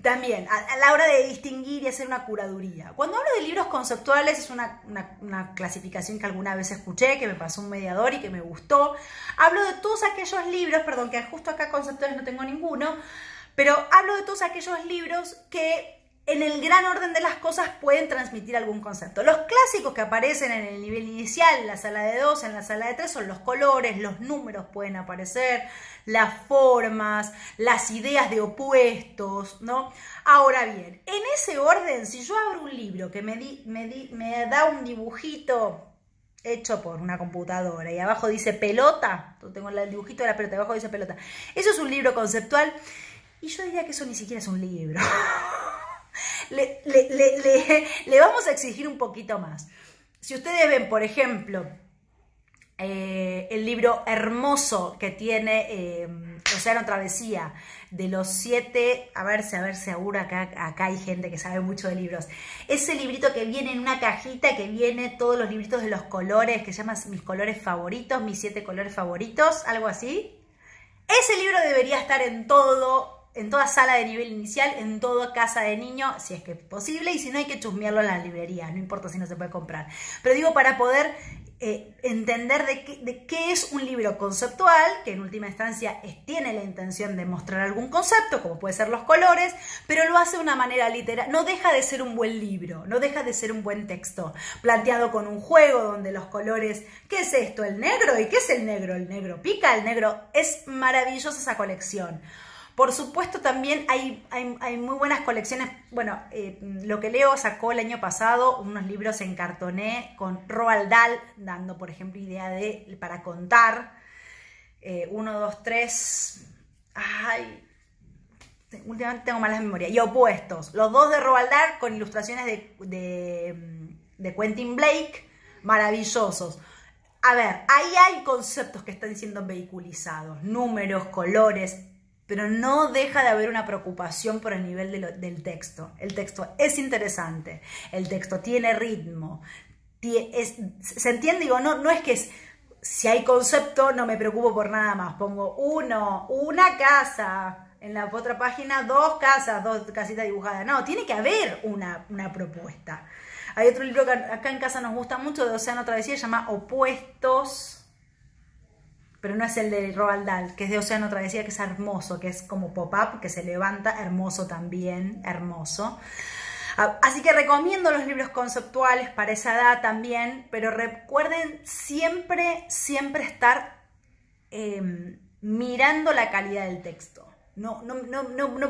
también a la hora de distinguir y hacer una curaduría. Cuando hablo de libros conceptuales es una clasificación que alguna vez escuché, que me pasó un mediador y que me gustó. Hablo de todos aquellos libros, perdón, que justo acá conceptuales no tengo ninguno, pero hablo de todos aquellos libros que en el gran orden de las cosas pueden transmitir algún concepto. Los clásicos que aparecen en el nivel inicial, en la sala de 2, en la sala de 3, son los colores, los números pueden aparecer, las formas, las ideas de opuestos, ¿no? Ahora bien, en ese orden, si yo abro un libro que me da un dibujito hecho por una computadora y abajo dice pelota, yo tengo el dibujito de la pelota y abajo dice pelota, eso es un libro conceptual, y yo diría que eso ni siquiera es un libro. le vamos a exigir un poquito más. Si ustedes ven, por ejemplo, el libro hermoso que tiene Océano Travesía, de los 7, a ver, seguro acá hay gente que sabe mucho de libros. Ese librito que viene en una cajita, que viene todos los libritos de los colores, que se llama Mis colores favoritos, mis 7 colores favoritos, algo así. Ese libro debería estar en toda sala de nivel inicial, en toda casa de niño, si es que es posible, y si no hay que chusmearlo en las librerías, no importa si no se puede comprar. Pero digo, para poder entender de qué es un libro conceptual, que en última instancia tiene la intención de mostrar algún concepto, como puede ser los colores, pero lo hace de una manera literal. No deja de ser un buen libro, no deja de ser un buen texto, planteado con un juego donde los colores, ¿qué es esto? ¿El negro? ¿Y qué es el negro? ¿El negro pica? ¿El negro? Es maravillosa esa colección. Por supuesto, también hay muy buenas colecciones. Bueno, Lo que Leo sacó el año pasado unos libros en cartoné con Roald Dahl, dando, por ejemplo, idea para contar. 1, 2, 3. Ay, últimamente tengo malas memorias. Y Opuestos. Los dos de Roald Dahl con ilustraciones de Quentin Blake. Maravillosos. A ver, ahí hay conceptos que están siendo vehiculizados. Números, colores. Pero no deja de haber una preocupación por el nivel del texto. El texto es interesante, el texto tiene ritmo, se entiende, digo, no es que si hay concepto no me preocupo por nada más, pongo una casa, en la otra página 2 casas, 2 casitas dibujadas, no, tiene que haber una propuesta. Hay otro libro que acá en casa nos gusta mucho, de Océano Travesía, se llama Opuestos, pero no es el de Roald Dahl, que es de Océano Travesía, que es hermoso, que es como pop-up, que se levanta, hermoso también, hermoso. Así que recomiendo los libros conceptuales para esa edad también, pero recuerden siempre estar mirando la calidad del texto. No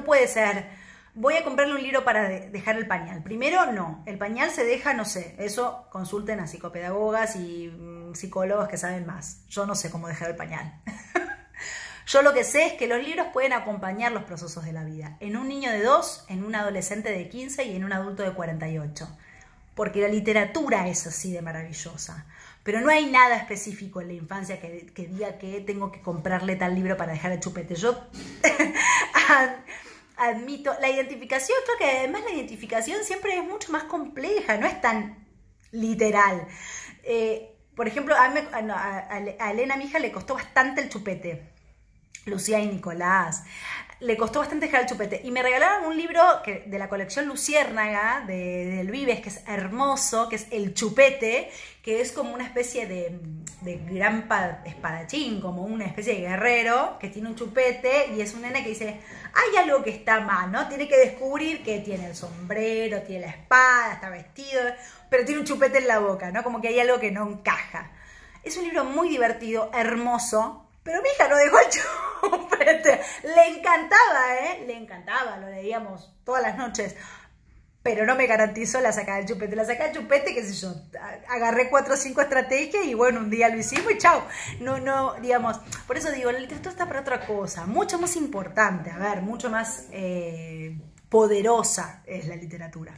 puede ser, voy a comprarle un libro para dejar el pañal. Primero, no, el pañal se deja, no sé, eso consulten a psicopedagogas y psicólogos que saben más. Yo no sé cómo dejar el pañal. Yo lo que sé es que los libros pueden acompañar los procesos de la vida. En un niño de 2, en un adolescente de 15 y en un adulto de 48. Porque la literatura es así de maravillosa. Pero no hay nada específico en la infancia que diga que tengo que comprarle tal libro para dejar el chupete. Yo admito, la identificación, creo que además la identificación siempre es mucho más compleja, no es tan literal. Por ejemplo, a Elena, mi hija, le costó bastante el chupete. Lucía y Nicolás. Le costó bastante dejar el chupete. Y me regalaron un libro de la colección Luciérnaga, del Vives, que es hermoso, que es El Chupete, que es como una especie de gran espadachín, como una especie de guerrero, que tiene un chupete, y es un nene que dice, hay algo que está mal, ¿no? Tiene que descubrir que tiene el sombrero, tiene la espada, está vestido, pero tiene un chupete en la boca, ¿no? Como que hay algo que no encaja. Es un libro muy divertido, hermoso, pero mi hija no dejó el chupete. Le encantaba, le encantaba, lo leíamos todas las noches, pero no me garantizó la sacada del chupete. La sacada del chupete, qué sé yo, agarré 4 o 5 estrategias y bueno, un día lo hicimos y chao. No, digamos, por eso digo, esto está para otra cosa, mucho más importante, a ver, mucho más poderosa es la literatura.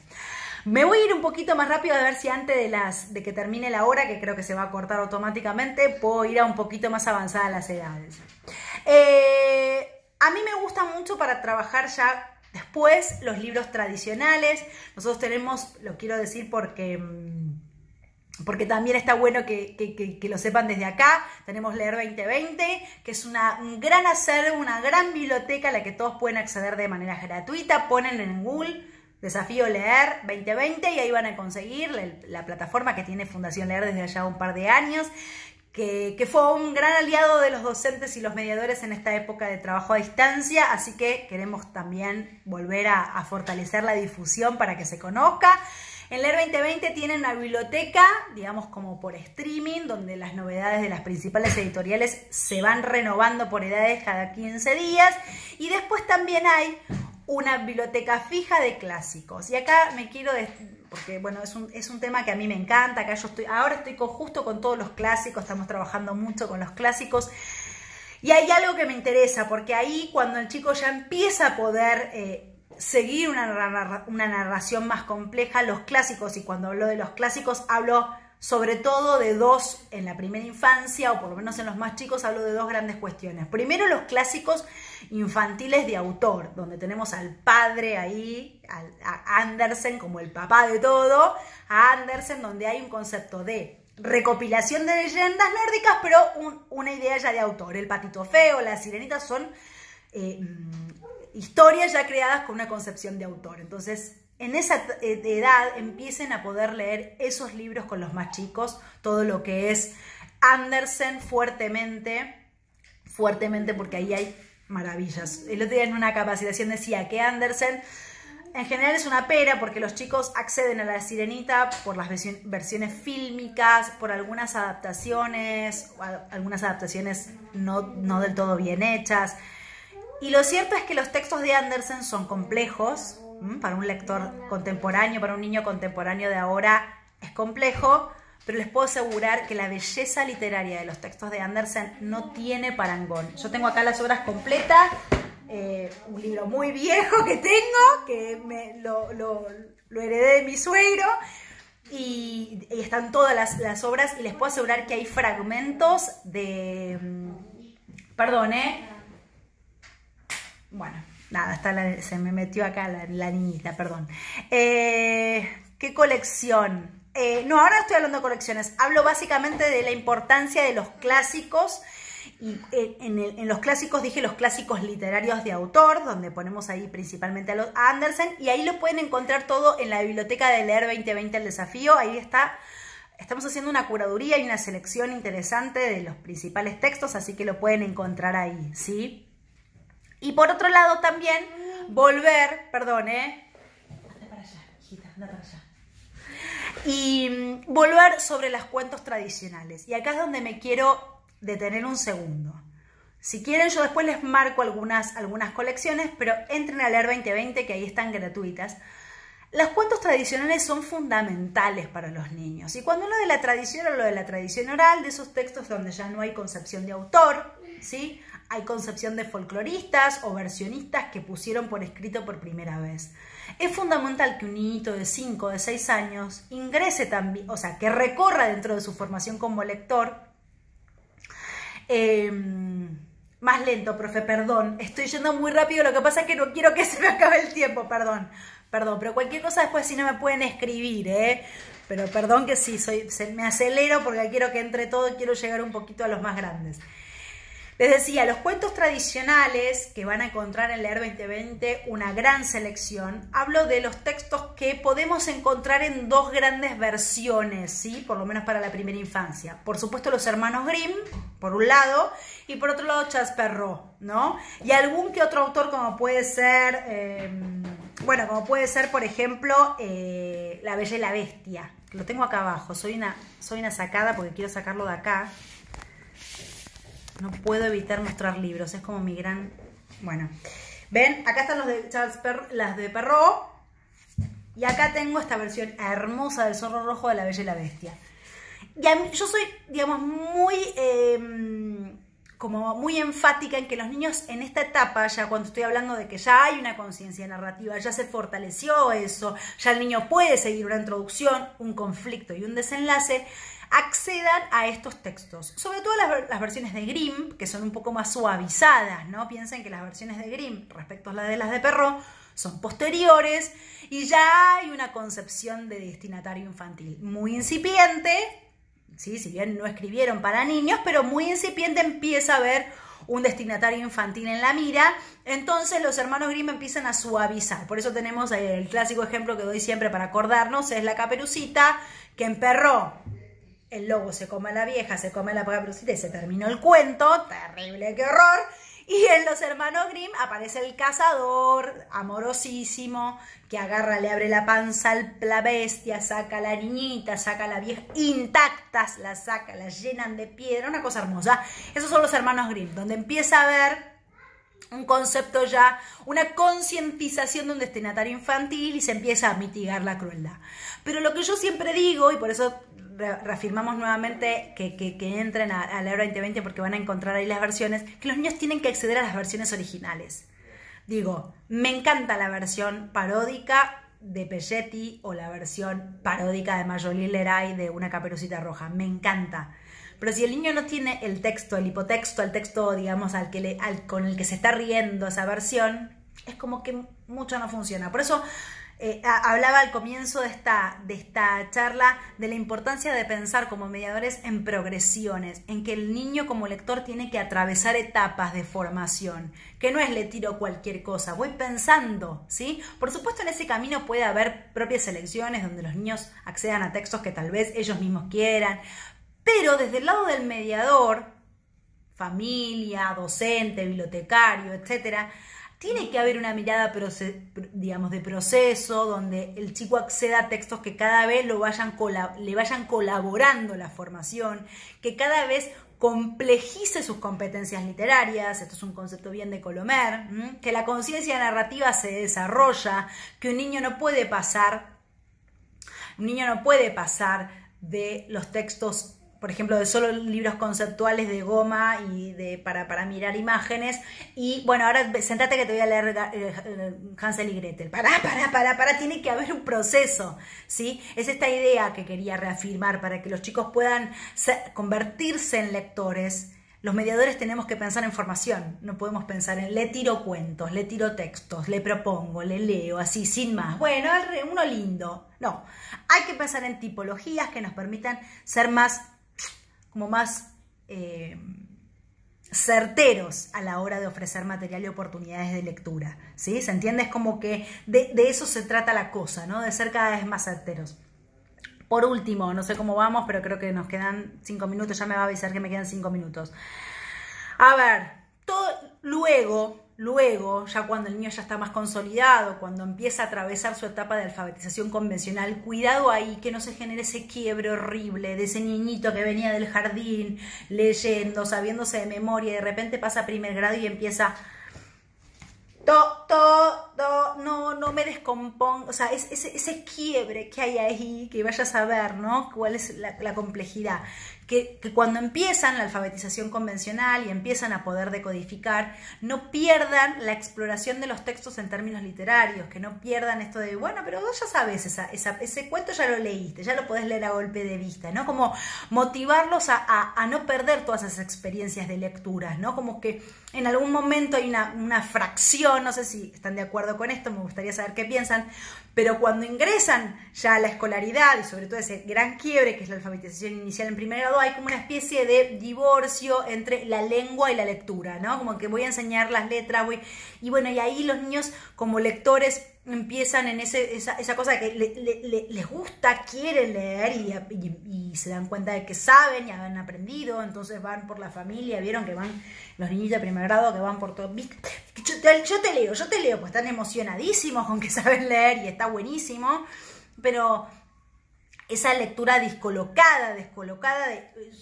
Me voy a ir un poquito más rápido a ver si antes de que termine la hora, que creo que se va a cortar automáticamente, puedo ir a un poquito más avanzada las edades. A mí me gusta mucho para trabajar ya después los libros tradicionales. Nosotros tenemos, lo quiero decir porque también está bueno que lo sepan desde acá, tenemos Leer 2020, que es un gran acervo, una gran biblioteca a la que todos pueden acceder de manera gratuita. Ponen en Google Desafío Leer 2020 y ahí van a conseguir la plataforma que tiene Fundación Leer desde allá un par de años, que fue un gran aliado de los docentes y los mediadores en esta época de trabajo a distancia, así que queremos también volver a fortalecer la difusión para que se conozca. En Leer 2020 tienen una biblioteca, digamos como por streaming, donde las novedades de las principales editoriales se van renovando por edades cada 15 días, y después también hay una biblioteca fija de clásicos. Y acá me quiero, porque bueno, es un tema que a mí me encanta. Acá ahora estoy justo con todos los clásicos, estamos trabajando mucho con los clásicos. Y hay algo que me interesa, porque ahí cuando el chico ya empieza a poder seguir una narración más compleja. Los clásicos, y cuando hablo de los clásicos hablo sobre todo de dos en la primera infancia, o por lo menos en los más chicos hablo de dos grandes cuestiones. Primero, los clásicos infantiles de autor, donde tenemos al padre ahí, a Andersen como el papá de todo, a Andersen, donde hay un concepto de recopilación de leyendas nórdicas, pero una idea ya de autor. El Patito Feo, La Sirenita son historias ya creadas con una concepción de autor. Entonces, en esa edad empiecen a poder leer esos libros con los más chicos, todo lo que es Andersen fuertemente, porque ahí hay maravillas. El otro día en una capacitación decía que Andersen en general es una pera porque los chicos acceden a La Sirenita por las versiones fílmicas, por algunas adaptaciones no del todo bien hechas. Y lo cierto es que los textos de Andersen son complejos. Para un lector contemporáneo, para un niño contemporáneo de ahora es complejo, pero les puedo asegurar que la belleza literaria de los textos de Andersen no tiene parangón. Yo tengo acá las obras completas, un libro muy viejo que tengo, que lo heredé de mi suegro, y están todas las obras, y les puedo asegurar que hay fragmentos de... Perdón, bueno, nada, se me metió acá la niñita, perdón. ¿Qué colección? No, ahora no estoy hablando de colecciones. Hablo básicamente de la importancia de los clásicos. Y en los clásicos dije los clásicos literarios de autor, donde ponemos ahí principalmente a Andersen. Y ahí lo pueden encontrar todo en la biblioteca de Leer 2020 El Desafío. Ahí está. Estamos haciendo una curaduría y una selección interesante de los principales textos, así que lo pueden encontrar ahí, ¿sí? Y por otro lado también volver, perdón, anda para allá, hijita, anda para allá. Y volver sobre los cuentos tradicionales. Y acá es donde me quiero detener un segundo. Si quieren yo después les marco algunas colecciones, pero entren a Leer 2020 que ahí están gratuitas. Los cuentos tradicionales son fundamentales para los niños. Y cuando hablo de la tradición, hablo de la tradición oral, de esos textos donde ya no hay concepción de autor, ¿sí? Hay concepción de folcloristas o versionistas que pusieron por escrito por primera vez. Es fundamental que un niñito de 5, de 6 años ingrese también, o sea, que recorra dentro de su formación como lector. Más lento, profe, perdón. Estoy yendo muy rápido, lo que pasa es que no quiero que se me acabe el tiempo, perdón, pero cualquier cosa después si no me pueden escribir, Pero perdón que sí, me acelero porque quiero que entre todo y quiero llegar un poquito a los más grandes. Les decía, los cuentos tradicionales que van a encontrar en Leer 2020, una gran selección. Hablo de los textos que podemos encontrar en dos grandes versiones, ¿sí? Por lo menos para la primera infancia. Por supuesto, los hermanos Grimm, por un lado, y por otro lado, Charles Perrault, ¿no? Y algún que otro autor como puede ser, por ejemplo, La Bella y la Bestia. Lo tengo acá abajo, soy una sacada porque quiero sacarlo de acá. No puedo evitar mostrar libros, es como mi gran... Bueno, ven, acá están los de las de Perrault. Y acá tengo esta versión hermosa del Zorro Rojo de La Bella y la Bestia. Y a mí, yo soy, digamos, muy enfática en que los niños en esta etapa, ya cuando estoy hablando de que ya hay una conciencia narrativa, ya se fortaleció eso, ya el niño puede seguir una introducción, un conflicto y un desenlace, accedan a estos textos, sobre todo las versiones de Grimm, que son un poco más suavizadas, ¿no? Piensen que las versiones de Grimm respecto a las de Perrault son posteriores y ya hay una concepción de destinatario infantil muy incipiente, ¿sí? Si bien no escribieron para niños, pero muy incipiente, empieza a haber un destinatario infantil en la mira, entonces los hermanos Grimm empiezan a suavizar. Por eso tenemos el clásico ejemplo que doy siempre para acordarnos, es la Caperucita, que en Perrault el lobo se come a la vieja, se come a la Caperucita y se terminó el cuento, terrible, qué horror. Y en los hermanos Grimm aparece el cazador, amorosísimo, que agarra, le abre la panza a la bestia, saca a la niñita, saca a la vieja, intactas la saca, las llenan de piedra, una cosa hermosa. Esos son los hermanos Grimm, donde empieza a haber un concepto ya, una concientización de un destinatario infantil y se empieza a mitigar la crueldad. Pero lo que yo siempre digo, y por eso reafirmamos nuevamente que entren a Leer 2020 porque van a encontrar ahí las versiones, que los niños tienen que acceder a las versiones originales. Digo, me encanta la versión paródica de Pelletti o la versión paródica de Mayoli Leray de Una Caperucita Roja, me encanta. Pero si el niño no tiene el texto, el hipotexto, el texto, digamos, con el que se está riendo esa versión, es como que mucho no funciona. Por eso hablaba al comienzo de esta charla de la importancia de pensar como mediadores en progresiones, en que el niño como lector tiene que atravesar etapas de formación, que no es le tiro cualquier cosa, voy pensando, ¿sí? Por supuesto en ese camino puede haber propias elecciones donde los niños accedan a textos que tal vez ellos mismos quieran, pero desde el lado del mediador, familia, docente, bibliotecario, etcétera, tiene que haber una mirada, digamos, de proceso, donde el chico acceda a textos que cada vez le vayan colaborando la formación, que cada vez complejice sus competencias literarias, esto es un concepto bien de Colomer, que la conciencia narrativa se desarrolla, que un niño no puede pasar de los textos, por ejemplo, de solo libros conceptuales de goma y para mirar imágenes. Y bueno, ahora sentate que te voy a leer Hansel y Gretel. Pará, tiene que haber un proceso, ¿sí? Es esta idea que quería reafirmar para que los chicos puedan convertirse en lectores. Los mediadores tenemos que pensar en formación, no podemos pensar en le tiro cuentos, le tiro textos, le propongo, le leo, así, sin más. Bueno, uno lindo. No, hay que pensar en tipologías que nos permitan ser más certeros a la hora de ofrecer material y oportunidades de lectura, ¿sí? ¿Se entiende? Es como que de eso se trata la cosa, ¿no? De ser cada vez más certeros. Por último, no sé cómo vamos, pero creo que nos quedan 5 minutos, ya me va a avisar que me quedan 5 minutos. A ver, luego, ya cuando el niño ya está más consolidado, cuando empieza a atravesar su etapa de alfabetización convencional, cuidado ahí que no se genere ese quiebre horrible de ese niñito que venía del jardín leyendo, sabiéndose de memoria, y de repente pasa a primer grado y empieza no me descompongo, o sea, ese quiebre que hay ahí, que vayas a ver, ¿no? Cuál es la complejidad. Que cuando empiezan la alfabetización convencional y empiezan a poder decodificar, no pierdan la exploración de los textos en términos literarios, que no pierdan esto de, bueno, pero vos ya sabes, ese cuento ya lo leíste, ya lo podés leer a golpe de vista, ¿no? Como motivarlos a no perder todas esas experiencias de lecturas, ¿no? Como que en algún momento hay una fracción, no sé si están de acuerdo con esto, me gustaría saber qué piensan, pero cuando ingresan ya a la escolaridad y sobre todo ese gran quiebre que es la alfabetización inicial en primer grado, hay como una especie de divorcio entre la lengua y la lectura, ¿no? Como que voy a enseñar las letras, y bueno, y ahí los niños como lectores empiezan en esa cosa que les gusta, quieren leer y se dan cuenta de que saben y han aprendido, entonces van por la familia, vieron que van los niños de primer grado que van por todo, yo te leo, pues están emocionadísimos con que saben leer y está buenísimo, pero esa lectura descolocada,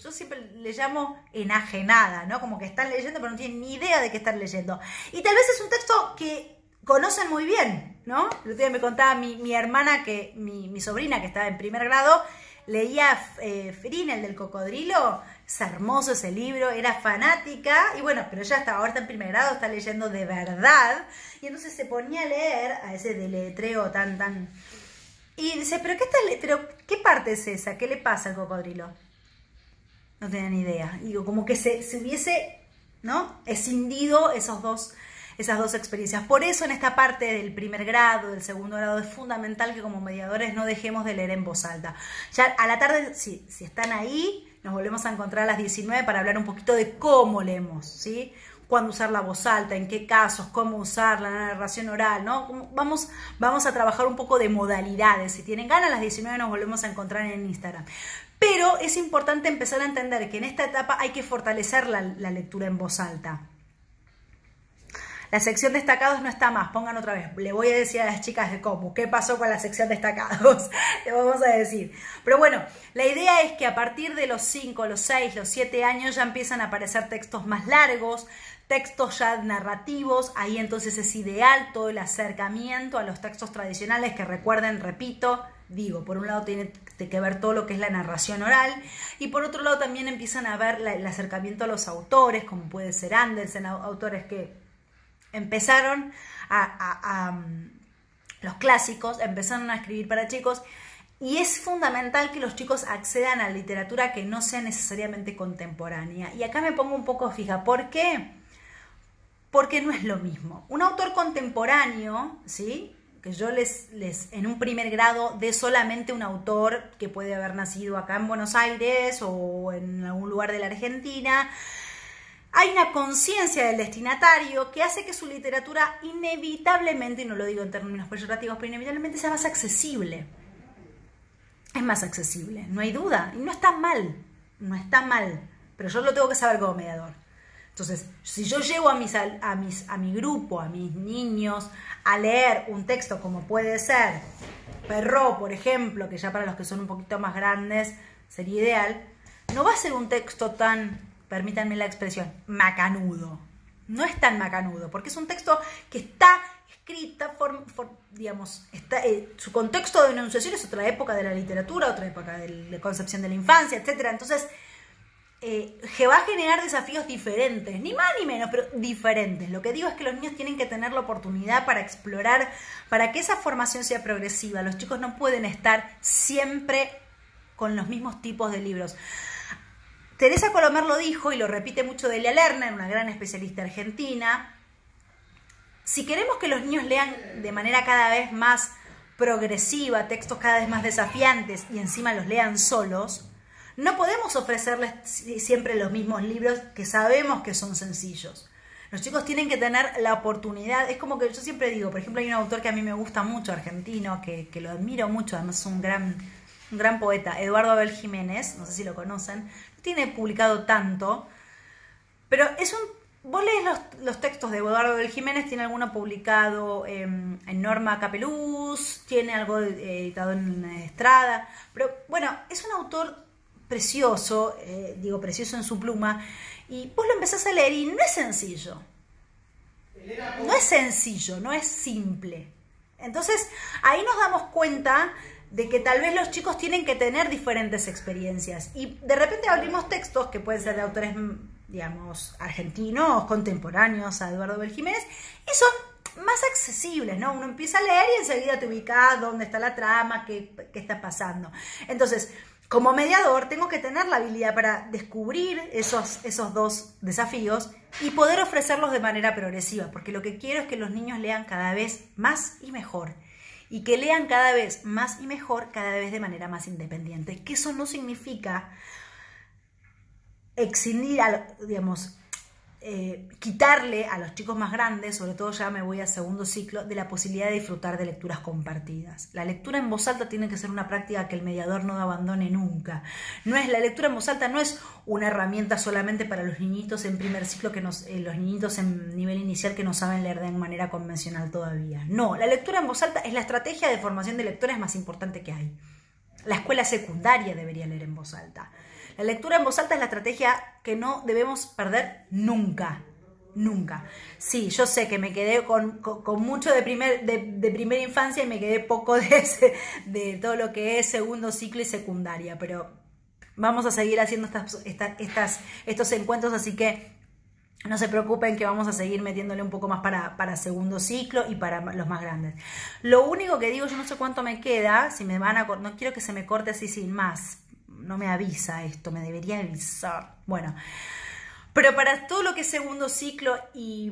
yo siempre le llamo enajenada, ¿no? Como que están leyendo pero no tienen ni idea de qué están leyendo. Y tal vez es un texto que conocen muy bien, ¿no? El otro día me contaba mi hermana, mi sobrina que estaba en primer grado, leía Frin, el del cocodrilo, es hermoso ese libro, era fanática, y bueno, pero ya ahora está en primer grado, está leyendo de verdad, y entonces se ponía a leer a ese deletreo tan... Y dice, ¿pero qué parte es esa? ¿Qué le pasa al cocodrilo? No tenía ni idea. Y digo, como que se hubiese, ¿no?, escindido esas dos experiencias. Por eso en esta parte del primer grado, del segundo grado, es fundamental que como mediadores no dejemos de leer en voz alta. Ya a la tarde, si están ahí, nos volvemos a encontrar a las 19 para hablar un poquito de cómo leemos, ¿sí? Cuándo usar la voz alta, en qué casos, cómo usar la narración oral, ¿no? Vamos a trabajar un poco de modalidades. Si tienen ganas, a las 19 nos volvemos a encontrar en Instagram. Pero es importante empezar a entender que en esta etapa hay que fortalecer la lectura en voz alta. La sección destacados no está más, pongan otra vez. Le voy a decir a las chicas de Comu qué pasó con la sección destacados. Le vamos a decir. Pero bueno, la idea es que a partir de los 5, los 6, los 7 años ya empiezan a aparecer textos más largos, textos ya narrativos. Ahí entonces es ideal todo el acercamiento a los textos tradicionales que recuerden, repito, digo, por un lado tiene que ver todo lo que es la narración oral y por otro lado también empiezan a ver el acercamiento a los autores, como puede ser Andersen, autores que empezaron los clásicos, empezaron a escribir para chicos, y es fundamental que los chicos accedan a literatura que no sea necesariamente contemporánea. Y acá me pongo un poco fija. ¿Por qué? Porque no es lo mismo. Un autor contemporáneo, ¿sí?, que yo les en un primer grado dé solamente un autor que puede haber nacido acá en Buenos Aires o en algún lugar de la Argentina, hay una conciencia del destinatario que hace que su literatura inevitablemente, y no lo digo en términos peyorativos, pero inevitablemente sea más accesible. Es más accesible, no hay duda, y no está mal, pero yo lo tengo que saber como mediador. Entonces, si yo llevo a mi grupo, a mis niños, a leer un texto como puede ser Perrault, por ejemplo, que ya para los que son un poquito más grandes sería ideal, no va a ser un texto tan, permítanme la expresión, macanudo. No es tan macanudo, porque es un texto que está escrita, digamos, su contexto de enunciación es otra época de la literatura, otra época de concepción de la infancia, etc. Entonces, que va a generar desafíos diferentes, ni más ni menos, pero diferentes. Lo que digo es que los niños tienen que tener la oportunidad para explorar, para que esa formación sea progresiva. Los chicos no pueden estar siempre con los mismos tipos de libros. Teresa Colomer lo dijo y lo repite mucho Delia Lerner, una gran especialista argentina. Si queremos que los niños lean de manera cada vez más progresiva, textos cada vez más desafiantes y encima los lean solos, no podemos ofrecerles siempre los mismos libros que sabemos que son sencillos. Los chicos tienen que tener la oportunidad, es como que yo siempre digo, por ejemplo, hay un autor que a mí me gusta mucho, argentino, que lo admiro mucho, además es un gran poeta, Eduardo Abel Jiménez, no sé si lo conocen, no tiene publicado tanto, pero vos lees los textos de Eduardo Abel Jiménez, tiene alguno publicado en Norma Capeluz, tiene algo editado en Estrada, pero bueno, es un autor precioso, precioso en su pluma, y vos lo empezás a leer y no es sencillo. No es simple. Entonces, ahí nos damos cuenta de que tal vez los chicos tienen que tener diferentes experiencias. Y de repente abrimos textos que pueden ser de autores, digamos, argentinos, contemporáneos a Eduardo Abel Jiménez, y son más accesibles, ¿no? Uno empieza a leer y enseguida te ubicas dónde está la trama, qué está pasando. Entonces, como mediador, tengo que tener la habilidad para descubrir esos dos desafíos y poder ofrecerlos de manera progresiva, porque lo que quiero es que los niños lean cada vez más y mejor, y que lean cada vez más y mejor, cada vez de manera más independiente, que eso no significa excindir, quitarle a los chicos más grandes, sobre todo ya me voy a segundo ciclo, de la posibilidad de disfrutar de lecturas compartidas. La lectura en voz alta tiene que ser una práctica que el mediador no abandone nunca. La lectura en voz alta no es una herramienta solamente para los niñitos en primer ciclo, los niñitos en nivel inicial que no saben leer de manera convencional todavía. No, la lectura en voz alta es la estrategia de formación de lectores más importante que hay. La escuela secundaria debería leer en voz alta. La lectura en voz alta es la estrategia que no debemos perder nunca. Nunca. Sí, yo sé que me quedé con mucho de primera infancia y me quedé poco de todo lo que es segundo ciclo y secundaria, pero vamos a seguir haciendo estos encuentros, así que no se preocupen que vamos a seguir metiéndole un poco más para segundo ciclo y para los más grandes. Lo único que digo, yo no sé cuánto me queda, no quiero que se me corte así sin más. No me avisa esto, me debería avisar. Bueno, pero para todo lo que es segundo ciclo y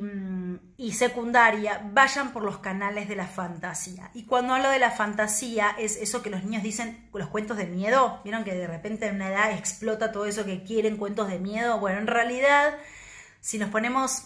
secundaria, vayan por los canales de la fantasía. Y cuando hablo de la fantasía, es eso que los niños dicen, los cuentos de miedo. ¿Vieron que de repente en una edad explota todo eso que quieren, cuentos de miedo? Bueno, en realidad, si nos ponemos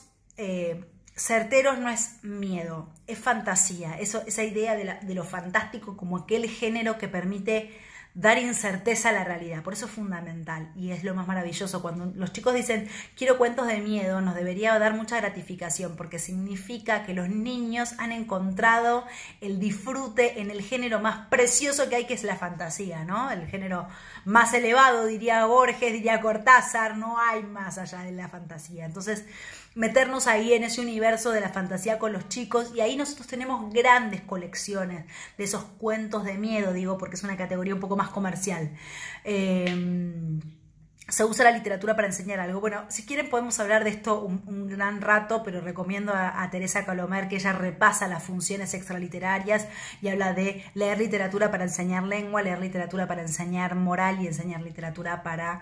certeros, no es miedo, es fantasía. Esa idea de lo fantástico como aquel género que permite dar incerteza a la realidad. Por eso es fundamental y es lo más maravilloso. Cuando los chicos dicen quiero cuentos de miedo, nos debería dar mucha gratificación, porque significa que los niños han encontrado el disfrute en el género más precioso que hay, que es la fantasía, ¿no? El género más elevado, diría Borges, diría Cortázar, no hay más allá de la fantasía. Entonces, meternos ahí en ese universo de la fantasía con los chicos, y ahí nosotros tenemos grandes colecciones de esos cuentos de miedo, digo, porque es una categoría un poco más comercial. se usa la literatura para enseñar algo. Bueno, si quieren podemos hablar de esto un gran rato, pero recomiendo a Teresa Colomer, que ella repasa las funciones extraliterarias y habla de leer literatura para enseñar lengua, leer literatura para enseñar moral y enseñar literatura para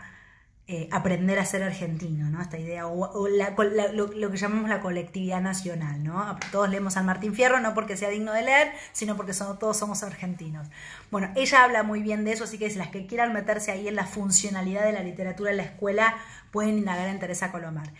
aprender a ser argentino, ¿no? Esta idea, lo que llamamos la colectividad nacional, ¿no? Todos leemos al Martín Fierro, no porque sea digno de leer, sino porque todos somos argentinos. Bueno, ella habla muy bien de eso, así que si las que quieran meterse ahí en la funcionalidad de la literatura en la escuela, pueden indagar en Teresa Colomer.